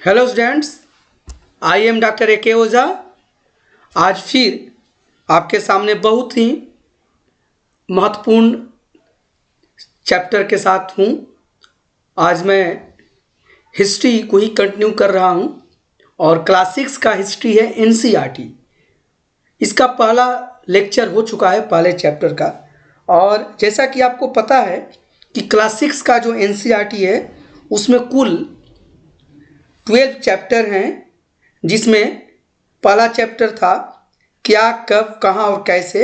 Hello students, I am doctor A के ओझा। आज फिर आपके सामने बहुत ही महत्वपूर्ण चैप्टर के साथ हूँ। आज मैं हिस्ट्री को ही कंटिन्यू कर रहा हूँ और क्लास 6 का हिस्ट्री है एनसीईआरटी। इसका पहला लेक्चर हो चुका है पहले चैप्टर का। और जैसा कि आपको पता है कि क्लास 6 का जो एनसीईआरटी है उसमें कुल 12 चैप्टर हैं, जिसमें पहला चैप्टर था क्या, कब, कहाँ और कैसे।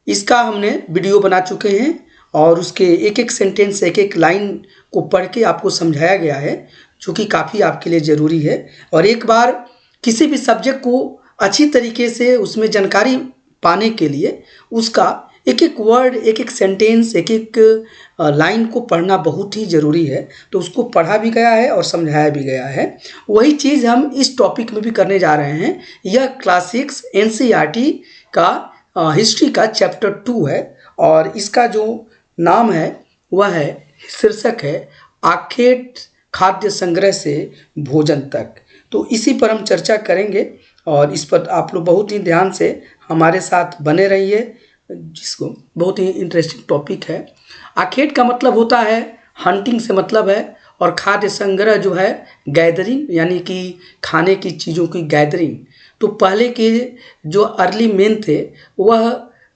इसका हमने वीडियो बना चुके हैं और उसके एक एक सेंटेंस, एक एक लाइन को पढ़ के आपको समझाया गया है, जो कि काफ़ी आपके लिए ज़रूरी है। और एक बार किसी भी सब्जेक्ट को अच्छी तरीके से उसमें जानकारी पाने के लिए उसका एक एक वर्ड, एक एक सेंटेंस, एक एक लाइन को पढ़ना बहुत ही ज़रूरी है। तो उसको पढ़ा भी गया है और समझाया भी गया है। वही चीज़ हम इस टॉपिक में भी करने जा रहे हैं। यह क्लास 6 एनसीईआरटी का हिस्ट्री का चैप्टर 2 है और इसका जो नाम है वह है, शीर्षक है आखेट खाद्य संग्रह से भोजन तक। तो इसी पर हम चर्चा करेंगे और इस पर आप लोग बहुत ही ध्यान से हमारे साथ बने रहिए, जिसको बहुत ही इंटरेस्टिंग टॉपिक है। आखेट का मतलब होता है हंटिंग से मतलब है, और खाद्य संग्रह जो है गैदरिंग, यानी कि खाने की चीज़ों की गैदरिंग। तो पहले के जो अर्ली मेन थे वह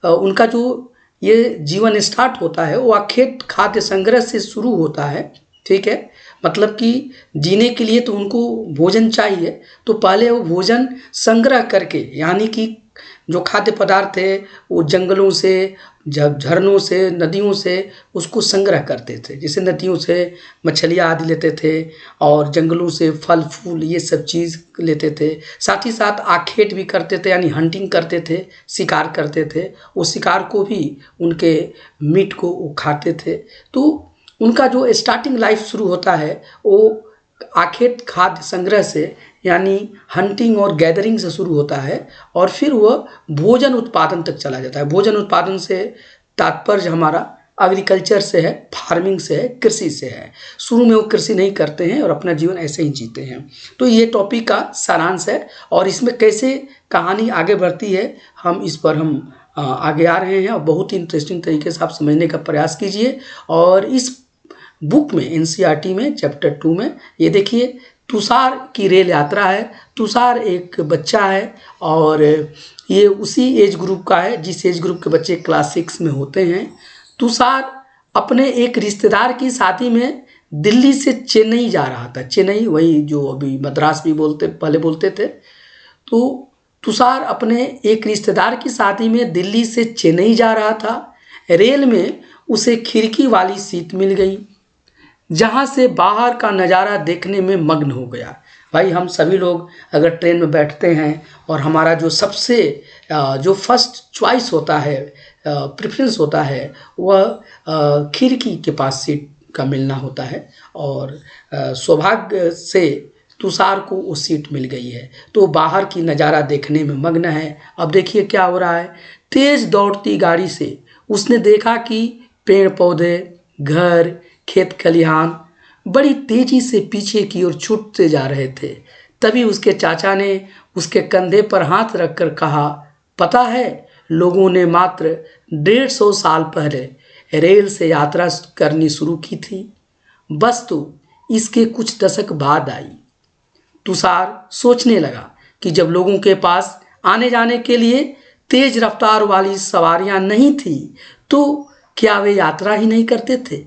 उनका जो ये जीवन स्टार्ट होता है वो आखेट खाद्य संग्रह से शुरू होता है। ठीक है, मतलब कि जीने के लिए तो उनको भोजन चाहिए, तो पहले वो भोजन संग्रह करके, यानी कि जो खाद्य पदार्थ है वो जंगलों से, झरनों से, नदियों से उसको संग्रह करते थे। जैसे नदियों से मछलियाँ आदि लेते थे और जंगलों से फल फूल ये सब चीज़ लेते थे। साथ ही साथ आखेट भी करते थे, यानी हंटिंग करते थे, शिकार करते थे। वो शिकार को भी, उनके मीट को वो खाते थे। तो उनका जो स्टार्टिंग लाइफ शुरू होता है वो आखेट खाद्य संग्रह से, यानी हंटिंग और गैदरिंग से शुरू होता है और फिर वह भोजन उत्पादन तक चला जाता है। भोजन उत्पादन से तात्पर्य हमारा एग्रीकल्चर से है, फार्मिंग से है, कृषि से है। शुरू में वो कृषि नहीं करते हैं और अपना जीवन ऐसे ही जीते हैं। तो ये टॉपिक का सारांश है और इसमें कैसे कहानी आगे बढ़ती है इस पर हम आगे आ रहे हैं और बहुत ही इंटरेस्टिंग तरीके से आप समझने का प्रयास कीजिए। और इस बुक में, एनसीईआरटी में चैप्टर 2 में ये देखिए, तुषार की रेल यात्रा है। तुषार एक बच्चा है और ये उसी एज ग्रुप का है जिस एज ग्रुप के बच्चे क्लास 6 में होते हैं। तुषार अपने एक रिश्तेदार की शादी में दिल्ली से चेन्नई जा रहा था। चेन्नई, वही जो अभी मद्रास भी पहले बोलते थे। तो तुषार अपने एक रिश्तेदार की शादी में दिल्ली से चेन्नई जा रहा था। रेल में उसे खिड़की वाली सीट मिल गई, जहाँ से बाहर का नज़ारा देखने में मग्न हो गया। भाई, हम सभी लोग अगर ट्रेन में बैठते हैं और हमारा जो सबसे जो फर्स्ट चॉइस होता है, प्रेफरेंस होता है, वह खिड़की के पास सीट का मिलना होता है। और सौभाग्य से तुषार को वो सीट मिल गई है, तो बाहर की नज़ारा देखने में मग्न है। अब देखिए क्या हो रहा है। तेज़ दौड़ती गाड़ी से उसने देखा कि पेड़ पौधे, घर, खेत खलिहान बड़ी तेजी से पीछे की ओर छूटते जा रहे थे। तभी उसके चाचा ने उसके कंधे पर हाथ रखकर कहा, पता है, लोगों ने मात्र 150 साल पहले रेल से यात्रा करनी शुरू की थी। बस तो इसके कुछ दशक बाद आई। तुषार सोचने लगा कि जब लोगों के पास आने जाने के लिए तेज रफ्तार वाली सवारियां नहीं थी, तो क्या वे यात्रा ही नहीं करते थे?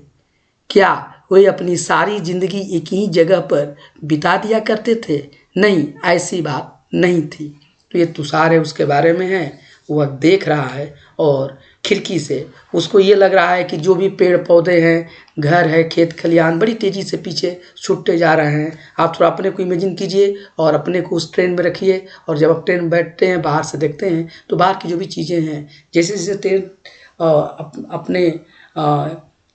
क्या वे अपनी सारी जिंदगी एक ही जगह पर बिता दिया करते थे? नहीं, ऐसी बात नहीं थी। तो ये तुषार है, उसके बारे में है। वह देख रहा है और खिड़की से उसको ये लग रहा है कि जो भी पेड़ पौधे हैं, घर है, खेत खलिहान बड़ी तेज़ी से पीछे छूटते जा रहे हैं। आप थोड़ा अपने को इमेजिन कीजिए और अपने को उस ट्रेन में रखिए, और जब आप ट्रेन में बैठते हैं, बाहर से देखते हैं, तो बाहर की जो भी चीज़ें हैं, जैसे जैसे ट्रेन अपने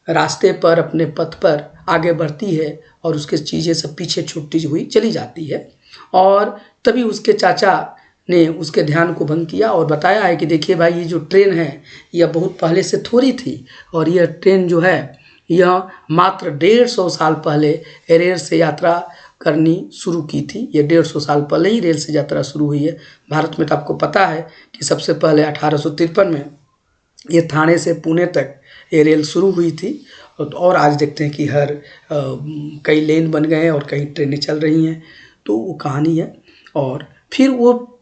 रास्ते पर, अपने पथ पर आगे बढ़ती है और उसके चीज़ें सब पीछे छूटती हुई चली जाती है। और तभी उसके चाचा ने उसके ध्यान को भंग किया और बताया है कि देखिए भाई, ये जो ट्रेन है यह बहुत पहले से थोड़ी थी, और यह ट्रेन जो है यह मात्र 150 साल पहले रेल से यात्रा करनी शुरू की थी। ये 150 साल पहले ही रेल से यात्रा शुरू हुई है। भारत में तो आपको पता है कि सबसे पहले 1853 में ये थाने से पुणे तक ये रेल शुरू हुई थी। और आज देखते हैं कि हर कई लेन बन गए हैं और कई ट्रेनें चल रही हैं। तो वो कहानी है। और फिर वो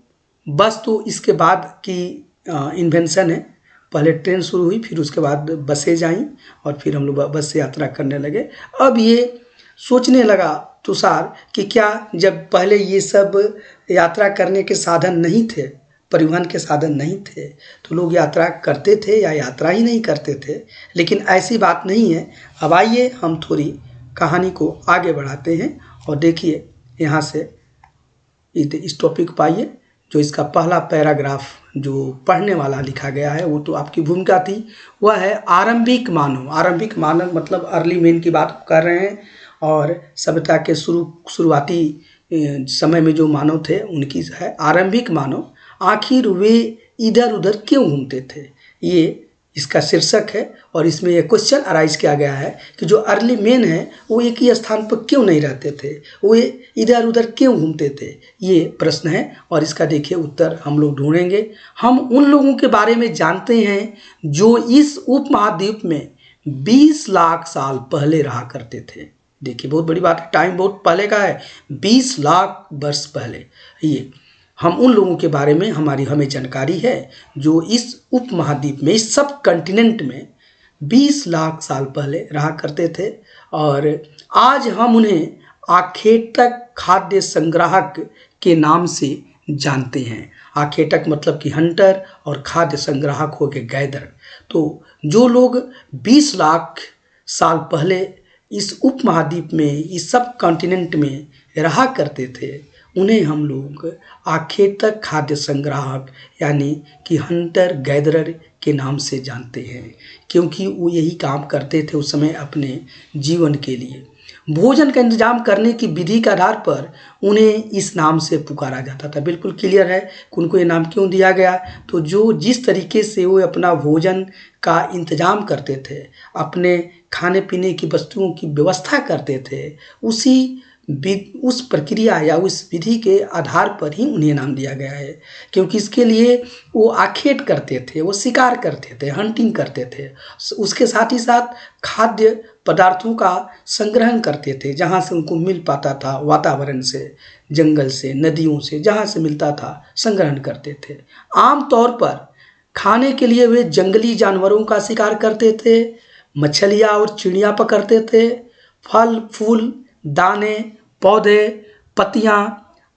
बस तो इसके बाद की इन्वेंशन है। पहले ट्रेन शुरू हुई, फिर उसके बाद बसें जाईं और फिर हम लोग बस से यात्रा करने लगे। अब ये सोचने लगा तुषार कि क्या जब पहले ये सब यात्रा करने के साधन नहीं थे, परिवहन के साधन नहीं थे, तो लोग यात्रा करते थे या यात्रा ही नहीं करते थे। लेकिन ऐसी बात नहीं है। अब आइए हम थोड़ी कहानी को आगे बढ़ाते हैं और देखिए यहाँ से इस टॉपिक पाइए। जो इसका पहला पैराग्राफ जो पढ़ने वाला लिखा गया है वो तो आपकी भूमिका थी, वह है आरंभिक मानव। आरंभिक मानव मतलब अर्ली मैन की बात कर रहे हैं। और सभ्यता के शुरुआती समय में जो मानव थे उनकी है आरंभिक मानव। आखिर वे इधर उधर क्यों घूमते थे, ये इसका शीर्षक है। और इसमें यह क्वेश्चन अराइज किया गया है कि जो अर्ली मैन है वो एक ही स्थान पर क्यों नहीं रहते थे, वो इधर उधर क्यों घूमते थे, ये प्रश्न है। और इसका देखिए उत्तर हम लोग ढूंढेंगे। हम उन लोगों के बारे में जानते हैं जो इस उपमहाद्वीप में 20 लाख साल पहले रहा करते थे। देखिए बहुत बड़ी बात है, टाइम बहुत पहले का है, 20 लाख वर्ष पहले। ये हम उन लोगों के बारे में हमें जानकारी है जो इस उपमहाद्वीप में, इस सब कॉन्टिनेंट में 20 लाख साल पहले रहा करते थे। और आज हम उन्हें आखेटक खाद्य संग्राहक के नाम से जानते हैं। आखेटक मतलब कि हंटर और खाद्य संग्राहक हो गए गैदर। तो जो लोग 20 लाख साल पहले इस उपमहाद्वीप में, इस सब कॉन्टिनेंट में रहा करते थे, उन्हें हम लोग आखेटक खाद्य संग्राहक यानी कि हंटर गैदरर के नाम से जानते हैं। क्योंकि वो यही काम करते थे उस समय अपने जीवन के लिए। भोजन का इंतजाम करने की विधि के आधार पर उन्हें इस नाम से पुकारा जाता था। बिल्कुल क्लियर है कि उनको ये नाम क्यों दिया गया। तो जो जिस तरीके से वो अपना भोजन का इंतजाम करते थे, अपने खाने पीने की वस्तुओं की व्यवस्था करते थे, उस प्रक्रिया या उस विधि के आधार पर ही उन्हें नाम दिया गया है। क्योंकि इसके लिए वो आखेट करते थे, वो शिकार करते थे, हंटिंग करते थे। उसके साथ ही साथ खाद्य पदार्थों का संग्रहण करते थे, जहाँ से उनको मिल पाता था, वातावरण से, जंगल से, नदियों से, जहाँ से मिलता था संग्रहण करते थे। आमतौर पर खाने के लिए वे जंगली जानवरों का शिकार करते थे, मछलियाँ और चिड़ियाँ पकड़ते थे, फल फूल, दाने, पौधे, पत्तियां,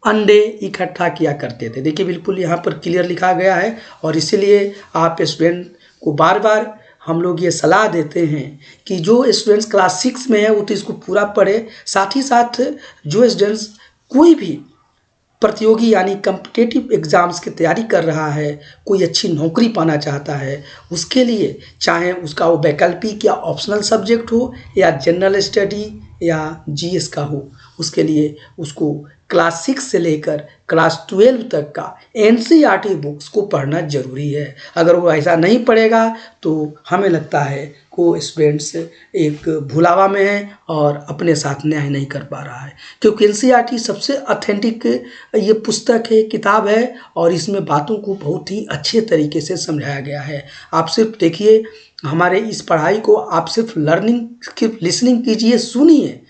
अंडे इकट्ठा किया करते थे। देखिए बिल्कुल यहाँ पर क्लियर लिखा गया है। और इसीलिए आप स्टूडेंट को बार बार हम लोग ये सलाह देते हैं कि जो स्टूडेंट्स क्लास 6 में है वो तो इसको पूरा पढ़े। साथ ही साथ जो स्टूडेंट्स कोई भी प्रतियोगी यानी कम्पिटिटिव एग्ज़ाम्स की तैयारी कर रहा है, कोई अच्छी नौकरी पाना चाहता है, उसके लिए चाहे उसका वो वैकल्पिक या ऑप्शनल सब्जेक्ट हो या जनरल स्टडी या जीएस का हो, उसके लिए उसको क्लास 6 से लेकर क्लास 12 तक का एनसीईआरटी बुक्स को पढ़ना ज़रूरी है। अगर वो ऐसा नहीं पढ़ेगा तो हमें लगता है को स्टूडेंट्स एक भुलावा में है और अपने साथ न्याय नहीं कर पा रहा है। क्योंकि एनसीईआरटी सबसे ऑथेंटिक ये पुस्तक है, किताब है, और इसमें बातों को बहुत ही अच्छे तरीके से समझाया गया है। आप सिर्फ देखिए हमारे इस पढ़ाई को, आप सिर्फ लिसनिंग कीजिए, सुनिए,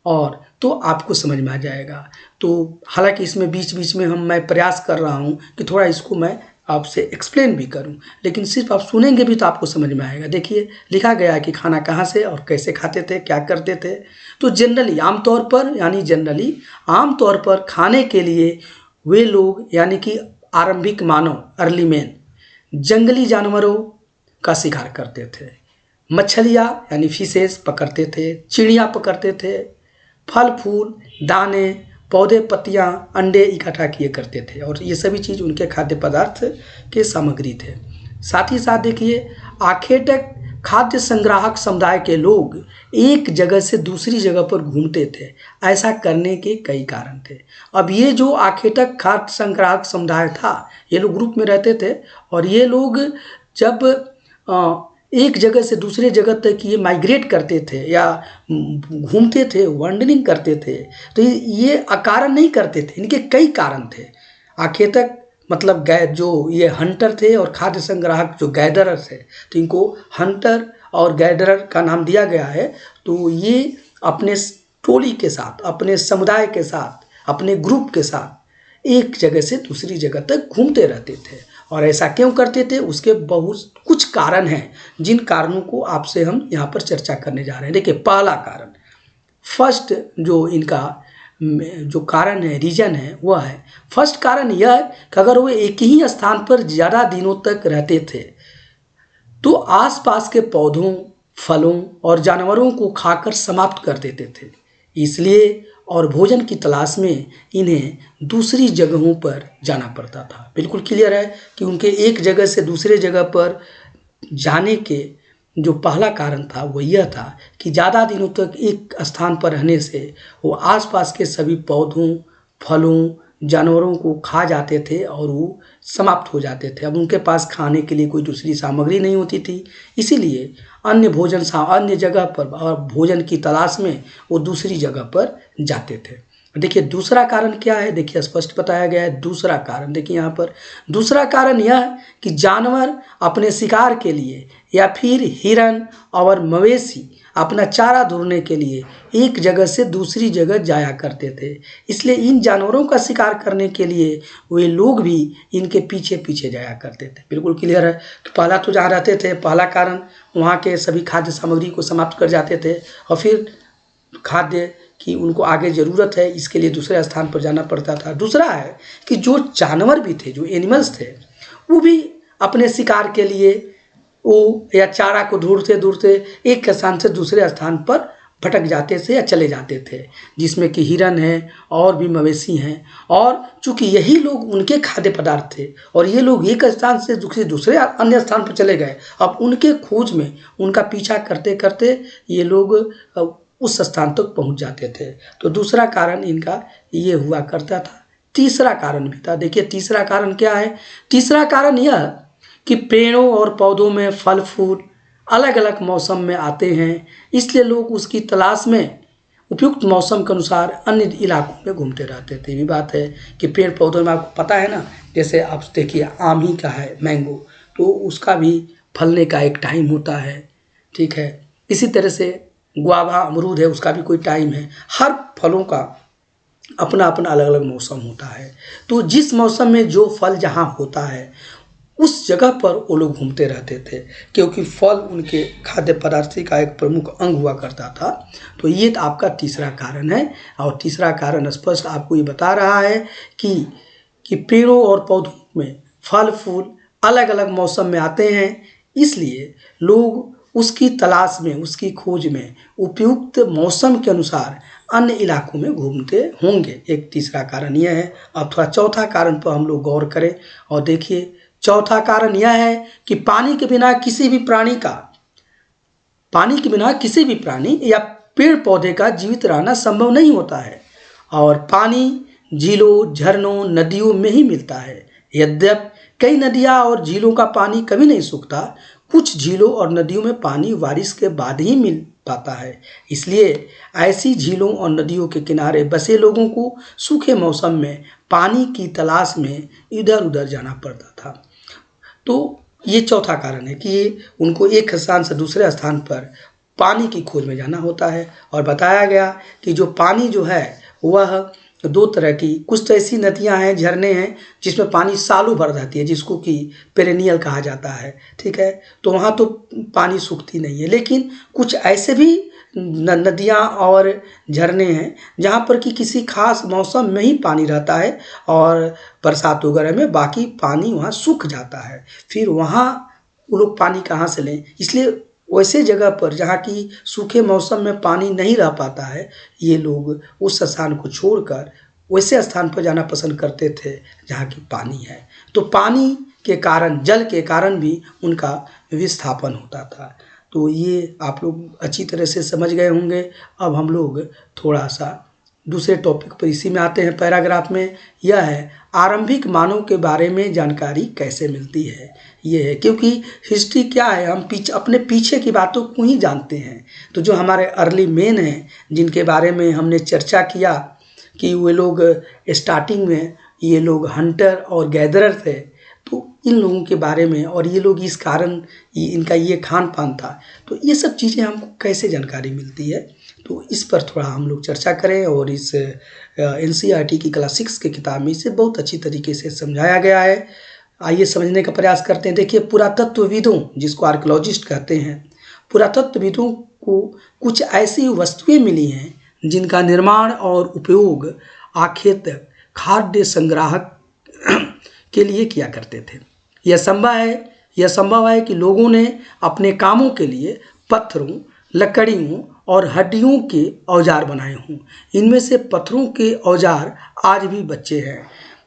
और तो आपको समझ में आ जाएगा। तो हालांकि इसमें बीच बीच में मैं प्रयास कर रहा हूँ कि थोड़ा इसको मैं आपसे एक्सप्लेन भी करूं, लेकिन सिर्फ आप सुनेंगे भी तो आपको समझ में आएगा। देखिए लिखा गया है कि खाना कहाँ से और कैसे खाते थे, क्या करते थे। तो जनरली आमतौर पर खाने के लिए वे लोग यानी कि आरंभिक मानव अर्ली मैन जंगली जानवरों का शिकार करते थे, मछलियाँ यानी फिशेस पकड़ते थे, चिड़ियाँ पकड़ते थे, फल फूल, दाने, पौधे, पत्तियां, अंडे इकट्ठा किए करते थे, और ये सभी चीज़ उनके खाद्य पदार्थ के सामग्री थे। साथ ही साथ देखिए आखेटक खाद्य संग्राहक समुदाय के लोग एक जगह से दूसरी जगह पर घूमते थे। ऐसा करने के कई कारण थे। अब ये जो आखेटक खाद्य संग्राहक समुदाय था, ये लोग ग्रुप में रहते थे, और ये लोग जब एक जगह से दूसरे जगह तक ये माइग्रेट करते थे या घूमते थे, वंडरिंग करते थे। तो ये अकारण नहीं करते थे, इनके कई कारण थे। आखेतक मतलब जो ये हंटर थे और खाद्य संग्राहक जो गैदरर थे, तो इनको हंटर और गैदरर का नाम दिया गया है। तो ये अपने टोली के साथ, अपने समुदाय के साथ, अपने ग्रुप के साथ एक जगह से दूसरी जगह तक घूमते रहते थे। और ऐसा क्यों करते थे, उसके बहुत कुछ कारण हैं, जिन कारणों को आपसे हम यहाँ पर चर्चा करने जा रहे हैं। देखिए, पहला कारण, फर्स्ट जो इनका जो कारण है, रीजन है, वह है, फर्स्ट कारण यह है कि अगर वो एक ही स्थान पर ज़्यादा दिनों तक रहते थे तो आसपास के पौधों, फलों और जानवरों को खाकर समाप्त कर देते थे। इसलिए और भोजन की तलाश में इन्हें दूसरी जगहों पर जाना पड़ता था। बिल्कुल क्लियर है कि उनके एक जगह से दूसरे जगह पर जाने के जो पहला कारण था वो यह था कि ज़्यादा दिनों तक एक स्थान पर रहने से वो आसपास के सभी पौधों, फलों, जानवरों को खा जाते थे और वो समाप्त हो जाते थे। अब उनके पास खाने के लिए कोई दूसरी सामग्री नहीं होती थी, इसीलिए अन्य जगह पर और भोजन की तलाश में वो दूसरी जगह पर जाते थे। देखिए, दूसरा कारण क्या है, देखिए स्पष्ट बताया गया है। दूसरा कारण देखिए यहाँ पर, दूसरा कारण यह है कि जानवर अपने शिकार के लिए या फिर हिरन और मवेशी अपना चारा ढूंढने के लिए एक जगह से दूसरी जगह जाया करते थे। इसलिए इन जानवरों का शिकार करने के लिए वे लोग भी इनके पीछे पीछे जाया करते थे। बिल्कुल क्लियर है कि पहला तो जहाँ रहते थे, पहला कारण वहाँ के सभी खाद्य सामग्री को समाप्त कर जाते थे और फिर खाद्य कि उनको आगे ज़रूरत है, इसके लिए दूसरे स्थान पर जाना पड़ता था। दूसरा है कि जो जानवर भी थे, जो एनिमल्स थे, वो भी अपने शिकार के लिए वो या चारा को ढूंढते ढूंढते एक स्थान से दूसरे स्थान पर भटक जाते थे या चले जाते थे, जिसमें कि हिरन है और भी मवेशी हैं। और चूंकि यही लोग उनके खाद्य पदार्थ थे और ये लोग एक स्थान से दूसरे अन्य स्थान पर चले गए, अब उनके खोज में उनका पीछा करते करते ये लोग उस स्थान तक पहुंच जाते थे। तो दूसरा कारण इनका ये हुआ करता था। तीसरा कारण भी था। देखिए, तीसरा कारण क्या है, तीसरा कारण यह कि पेड़ों और पौधों में फल फूल अलग अलग मौसम में आते हैं, इसलिए लोग उसकी तलाश में उपयुक्त मौसम के अनुसार अन्य इलाकों में घूमते रहते थे। ये भी बात है कि पेड़ पौधों में आपको पता है ना, जैसे आप देखिए आम ही का है मैंगो, तो उसका भी फलने का एक टाइम होता है, ठीक है। इसी तरह से गुआवा अमरूद है, उसका भी कोई टाइम है। हर फलों का अपना अपना अलग अलग मौसम होता है। तो जिस मौसम में जो फल जहाँ होता है उस जगह पर वो लोग घूमते रहते थे, क्योंकि फल उनके खाद्य पदार्थ का एक प्रमुख अंग हुआ करता था। तो ये आपका तीसरा कारण है। और तीसरा कारण स्पष्ट आपको ये बता रहा है कि पेड़ों और पौधों में फल फूल अलग अलग मौसम में आते हैं, इसलिए लोग उसकी तलाश में, उसकी खोज में उपयुक्त मौसम के अनुसार अन्य इलाकों में घूमते होंगे। एक तीसरा कारण यह है। अब थोड़ा चौथा कारण पर हम लोग गौर करें और देखिए, चौथा कारण यह है कि पानी के बिना किसी भी प्राणी या पेड़ पौधे का जीवित रहना संभव नहीं होता है और पानी झीलों, झरनों, नदियों में ही मिलता है। यद्यपि कई नदियाँ और झीलों का पानी कभी नहीं सूखता, कुछ झीलों और नदियों में पानी बारिश के बाद ही मिल पाता है। इसलिए ऐसी झीलों और नदियों के किनारे बसे लोगों को सूखे मौसम में पानी की तलाश में इधर उधर जाना पड़ता था। तो ये चौथा कारण है कि उनको एक स्थान से दूसरे स्थान पर पानी की खोज में जाना होता है। और बताया गया कि जो पानी जो है वह दो तरह की, कुछ तो ऐसी नदियां हैं, झरने हैं जिसमें पानी सालों भर रहती है, जिसको कि पेरेनियल कहा जाता है, ठीक है। तो वहाँ तो पानी सूखती नहीं है, लेकिन कुछ ऐसे भी नदियाँ और झरने हैं जहाँ पर कि किसी खास मौसम में ही पानी रहता है और बरसात वगैरह में बाकी पानी वहाँ सूख जाता है। फिर वहाँ वो लोग पानी कहाँ से लें, इसलिए वैसे जगह पर जहाँ की सूखे मौसम में पानी नहीं रह पाता है, ये लोग उस स्थान को छोड़कर वैसे स्थान पर जाना पसंद करते थे जहाँ की पानी है। तो पानी के कारण, जल के कारण भी उनका विस्थापन होता था। तो ये आप लोग अच्छी तरह से समझ गए होंगे। अब हम लोग थोड़ा सा दूसरे टॉपिक पर इसी में आते हैं। पैराग्राफ में यह है आरंभिक मानव के बारे में जानकारी कैसे मिलती है। ये है क्योंकि हिस्ट्री क्या है, हम अपने पीछे की बातों को ही जानते हैं। तो जो हमारे अर्ली मैन हैं जिनके बारे में हमने चर्चा किया कि वे लोग स्टार्टिंग में ये लोग हंटर और गैदरर थे, तो इन लोगों के बारे में और ये लोग इस कारण इनका ये खान पान था, तो ये सब चीज़ें हमको कैसे जानकारी मिलती है, तो इस पर थोड़ा हम लोग चर्चा करें। और इस NCERT की क्लास 6 की किताब में इसे बहुत अच्छी तरीके से समझाया गया है। आइए समझने का प्रयास करते हैं। देखिए, पुरातत्वविदों जिसको आर्कियोलॉजिस्ट कहते हैं, पुरातत्वविदों को कुछ ऐसी वस्तुएं मिली हैं जिनका निर्माण और उपयोग आखेट खाद्य संग्राहक के लिए किया करते थे। यह संभव है कि लोगों ने अपने कामों के लिए पत्थरों, लकड़ियों और हड्डियों के औजार बनाए हों। इनमें से पत्थरों के औजार आज भी बचे हैं।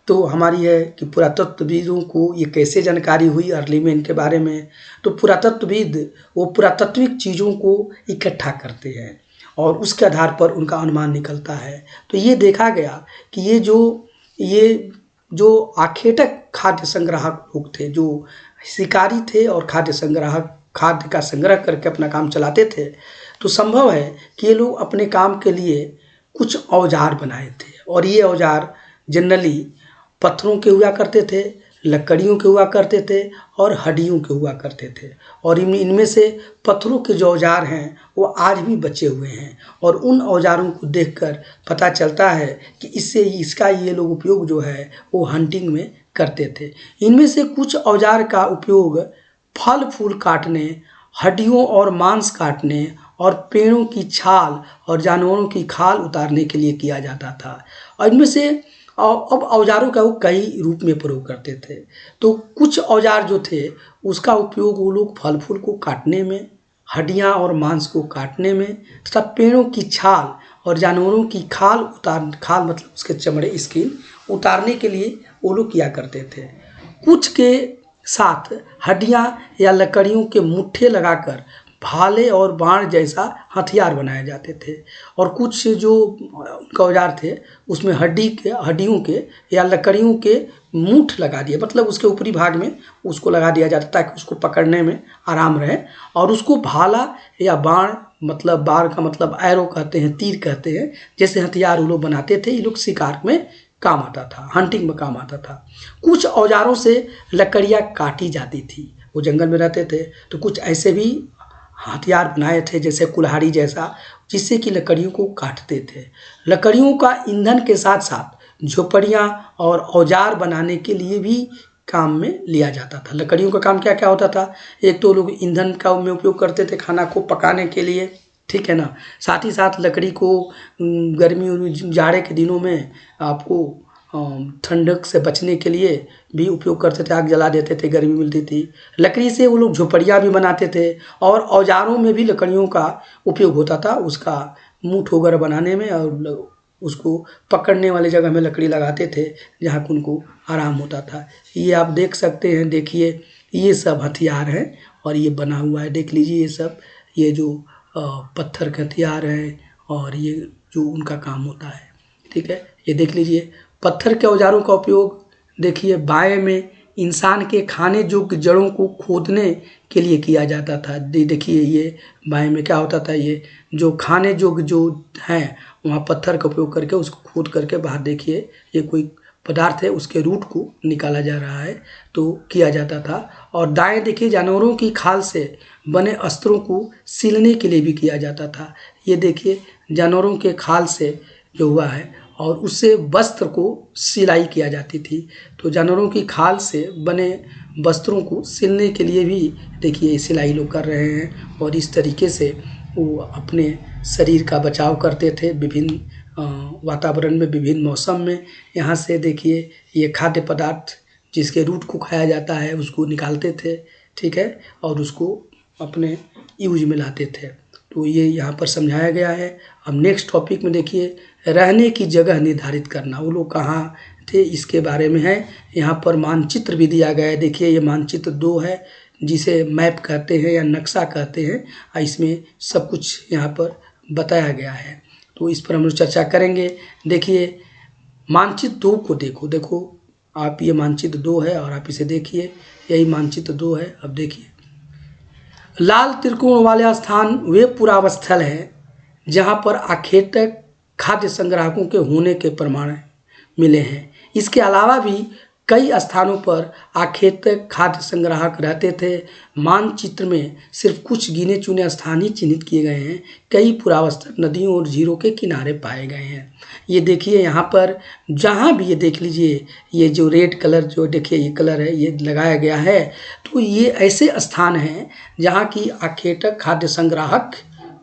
तो हमारी है कि पुरातत्वविदों को ये कैसे जानकारी हुई अर्ली मैन के बारे में, तो पुरातत्वविद वो पुरातत्विक चीज़ों को इकट्ठा करते हैं और उसके आधार पर उनका अनुमान निकलता है। तो ये देखा गया कि ये जो आखेटक खाद्य संग्राहक लोग थे, जो शिकारी थे और खाद्य का संग्रह करके अपना काम चलाते थे, तो संभव है कि ये लोग अपने काम के लिए कुछ औजार बनाए थे। और ये औजार जनरली पत्थरों के हुआ करते थे, लकड़ियों के हुआ करते थे और हड्डियों के हुआ करते थे। और इनमें से पत्थरों के जो औजार हैं वो आज भी बचे हुए हैं। और उन औजारों को देखकर पता चलता है कि इसका ये लोग उपयोग जो है वो हंटिंग में करते थे। इनमें से कुछ औजार का उपयोग फल फूल काटने, हड्डियों और मांस काटने और पेड़ों की छाल और जानवरों की खाल उतारने के लिए किया जाता था। और इनमें से अब औजारों का वो कई रूप में प्रयोग करते थे। तो कुछ औजार जो थे उसका उपयोग वो लोग फल फूल को काटने में, हड्डियां और मांस को काटने में, तथा पेड़ों की छाल और जानवरों की खाल मतलब उसके चमड़े, स्किन उतारने के लिए वो लोग किया करते थे। कुछ के साथ हड्डियां या लकड़ियों के मुट्ठे लगाकर भाले और बाण जैसा हथियार बनाए जाते थे। और कुछ जो उनका औजार थे उसमें हड्डियों के या लकड़ियों के मूठ लगा दिए, मतलब उसके ऊपरी भाग में उसको लगा दिया जाता ताकि उसको पकड़ने में आराम रहे। और उसको भाला या बाण, मतलब बाण का मतलब एरो कहते हैं, तीर कहते हैं, जैसे हथियार वो लोग बनाते थे। ये लोग शिकार में काम आता था, हंटिंग में काम आता था। कुछ औजारों से लकड़ियाँ काटी जाती थी, वो जंगल में रहते थे तो कुछ ऐसे भी हथियार बनाए थे जैसे कुल्हाड़ी जैसा, जिससे कि लकड़ियों को काटते थे। लकड़ियों का ईंधन के साथ साथ झोपड़ियाँ और औजार बनाने के लिए भी काम में लिया जाता था। लकड़ियों का काम क्या क्या होता था, एक तो लोग ईंधन का में उपयोग करते थे खाना को पकाने के लिए, ठीक है ना। साथ ही साथ लकड़ी को गर्मी और जाड़े के दिनों में आपको ठंडक से बचने के लिए भी उपयोग करते थे, आग जला देते थे, गर्मी मिलती थी। लकड़ी से वो लोग झोपड़ियाँ भी बनाते थे और औजारों में भी लकड़ियों का उपयोग होता था, उसका मूठ वगैरह बनाने में, और उसको पकड़ने वाली जगह में लकड़ी लगाते थे जहाँ उनको आराम होता था। ये आप देख सकते हैं, देखिए ये सब हथियार हैं और ये बना हुआ है, देख लीजिए ये सब, ये जो पत्थर के हथियार हैं और ये जो उनका काम होता है, ठीक है। ये देख लीजिए पत्थर के औजारों का उपयोग, देखिए बाएं में इंसान के खाने योग्य जड़ों को खोदने के लिए किया जाता था। देखिए ये बाएं में क्या होता था, ये जो खाने योग्य जो हैं वहाँ पत्थर का उपयोग करके उसको खोद करके बाहर, देखिए ये कोई पदार्थ है उसके रूट को निकाला जा रहा है, तो किया जाता था। और दाएं देखिए जानवरों की खाल से बने अस्त्रों को सिलने के लिए भी किया जाता था। ये देखिए जानवरों के खाल से जो हुआ है और उससे वस्त्र को सिलाई किया जाती थी। तो जानवरों की खाल से बने वस्त्रों को सिलने के लिए भी देखिए सिलाई लोग कर रहे हैं। और इस तरीके से वो अपने शरीर का बचाव करते थे विभिन्न वातावरण में, विभिन्न मौसम में। यहाँ से देखिए ये खाद्य पदार्थ जिसके रूट को खाया जाता है उसको निकालते थे, ठीक है, और उसको अपने यूज में लाते थे। तो ये यहाँ पर समझाया गया है। अब नेक्स्ट टॉपिक में देखिए रहने की जगह निर्धारित करना, वो लोग कहाँ थे इसके बारे में है। यहाँ पर मानचित्र भी दिया गया है, देखिए ये मानचित्र 2 है जिसे मैप कहते हैं या नक्शा कहते हैं। इसमें सब कुछ यहाँ पर बताया गया है। तो इस पर हम लोग चर्चा करेंगे। देखिए मानचित्र 2 को देखो आप, ये मानचित्र 2 है और आप इसे देखिए, यही मानचित्र 2 है। अब देखिए लाल त्रिकोण वाले स्थान वे पुरावस्थल हैं जहाँ पर आखेटक खाद्य संग्राहकों के होने के प्रमाण मिले हैं। इसके अलावा भी कई स्थानों पर आखेटक खाद्य संग्राहक रहते थे। मानचित्र में सिर्फ कुछ गिने चुने स्थान ही चिन्हित किए गए हैं। कई पुरावस्थल नदियों और झीलों के किनारे पाए गए हैं। ये देखिए यहाँ पर जहाँ भी ये देख लीजिए, ये जो रेड कलर जो देखिए ये कलर है ये लगाया गया है, तो ये ऐसे स्थान हैं जहाँ की आखेटक खाद्य संग्राहक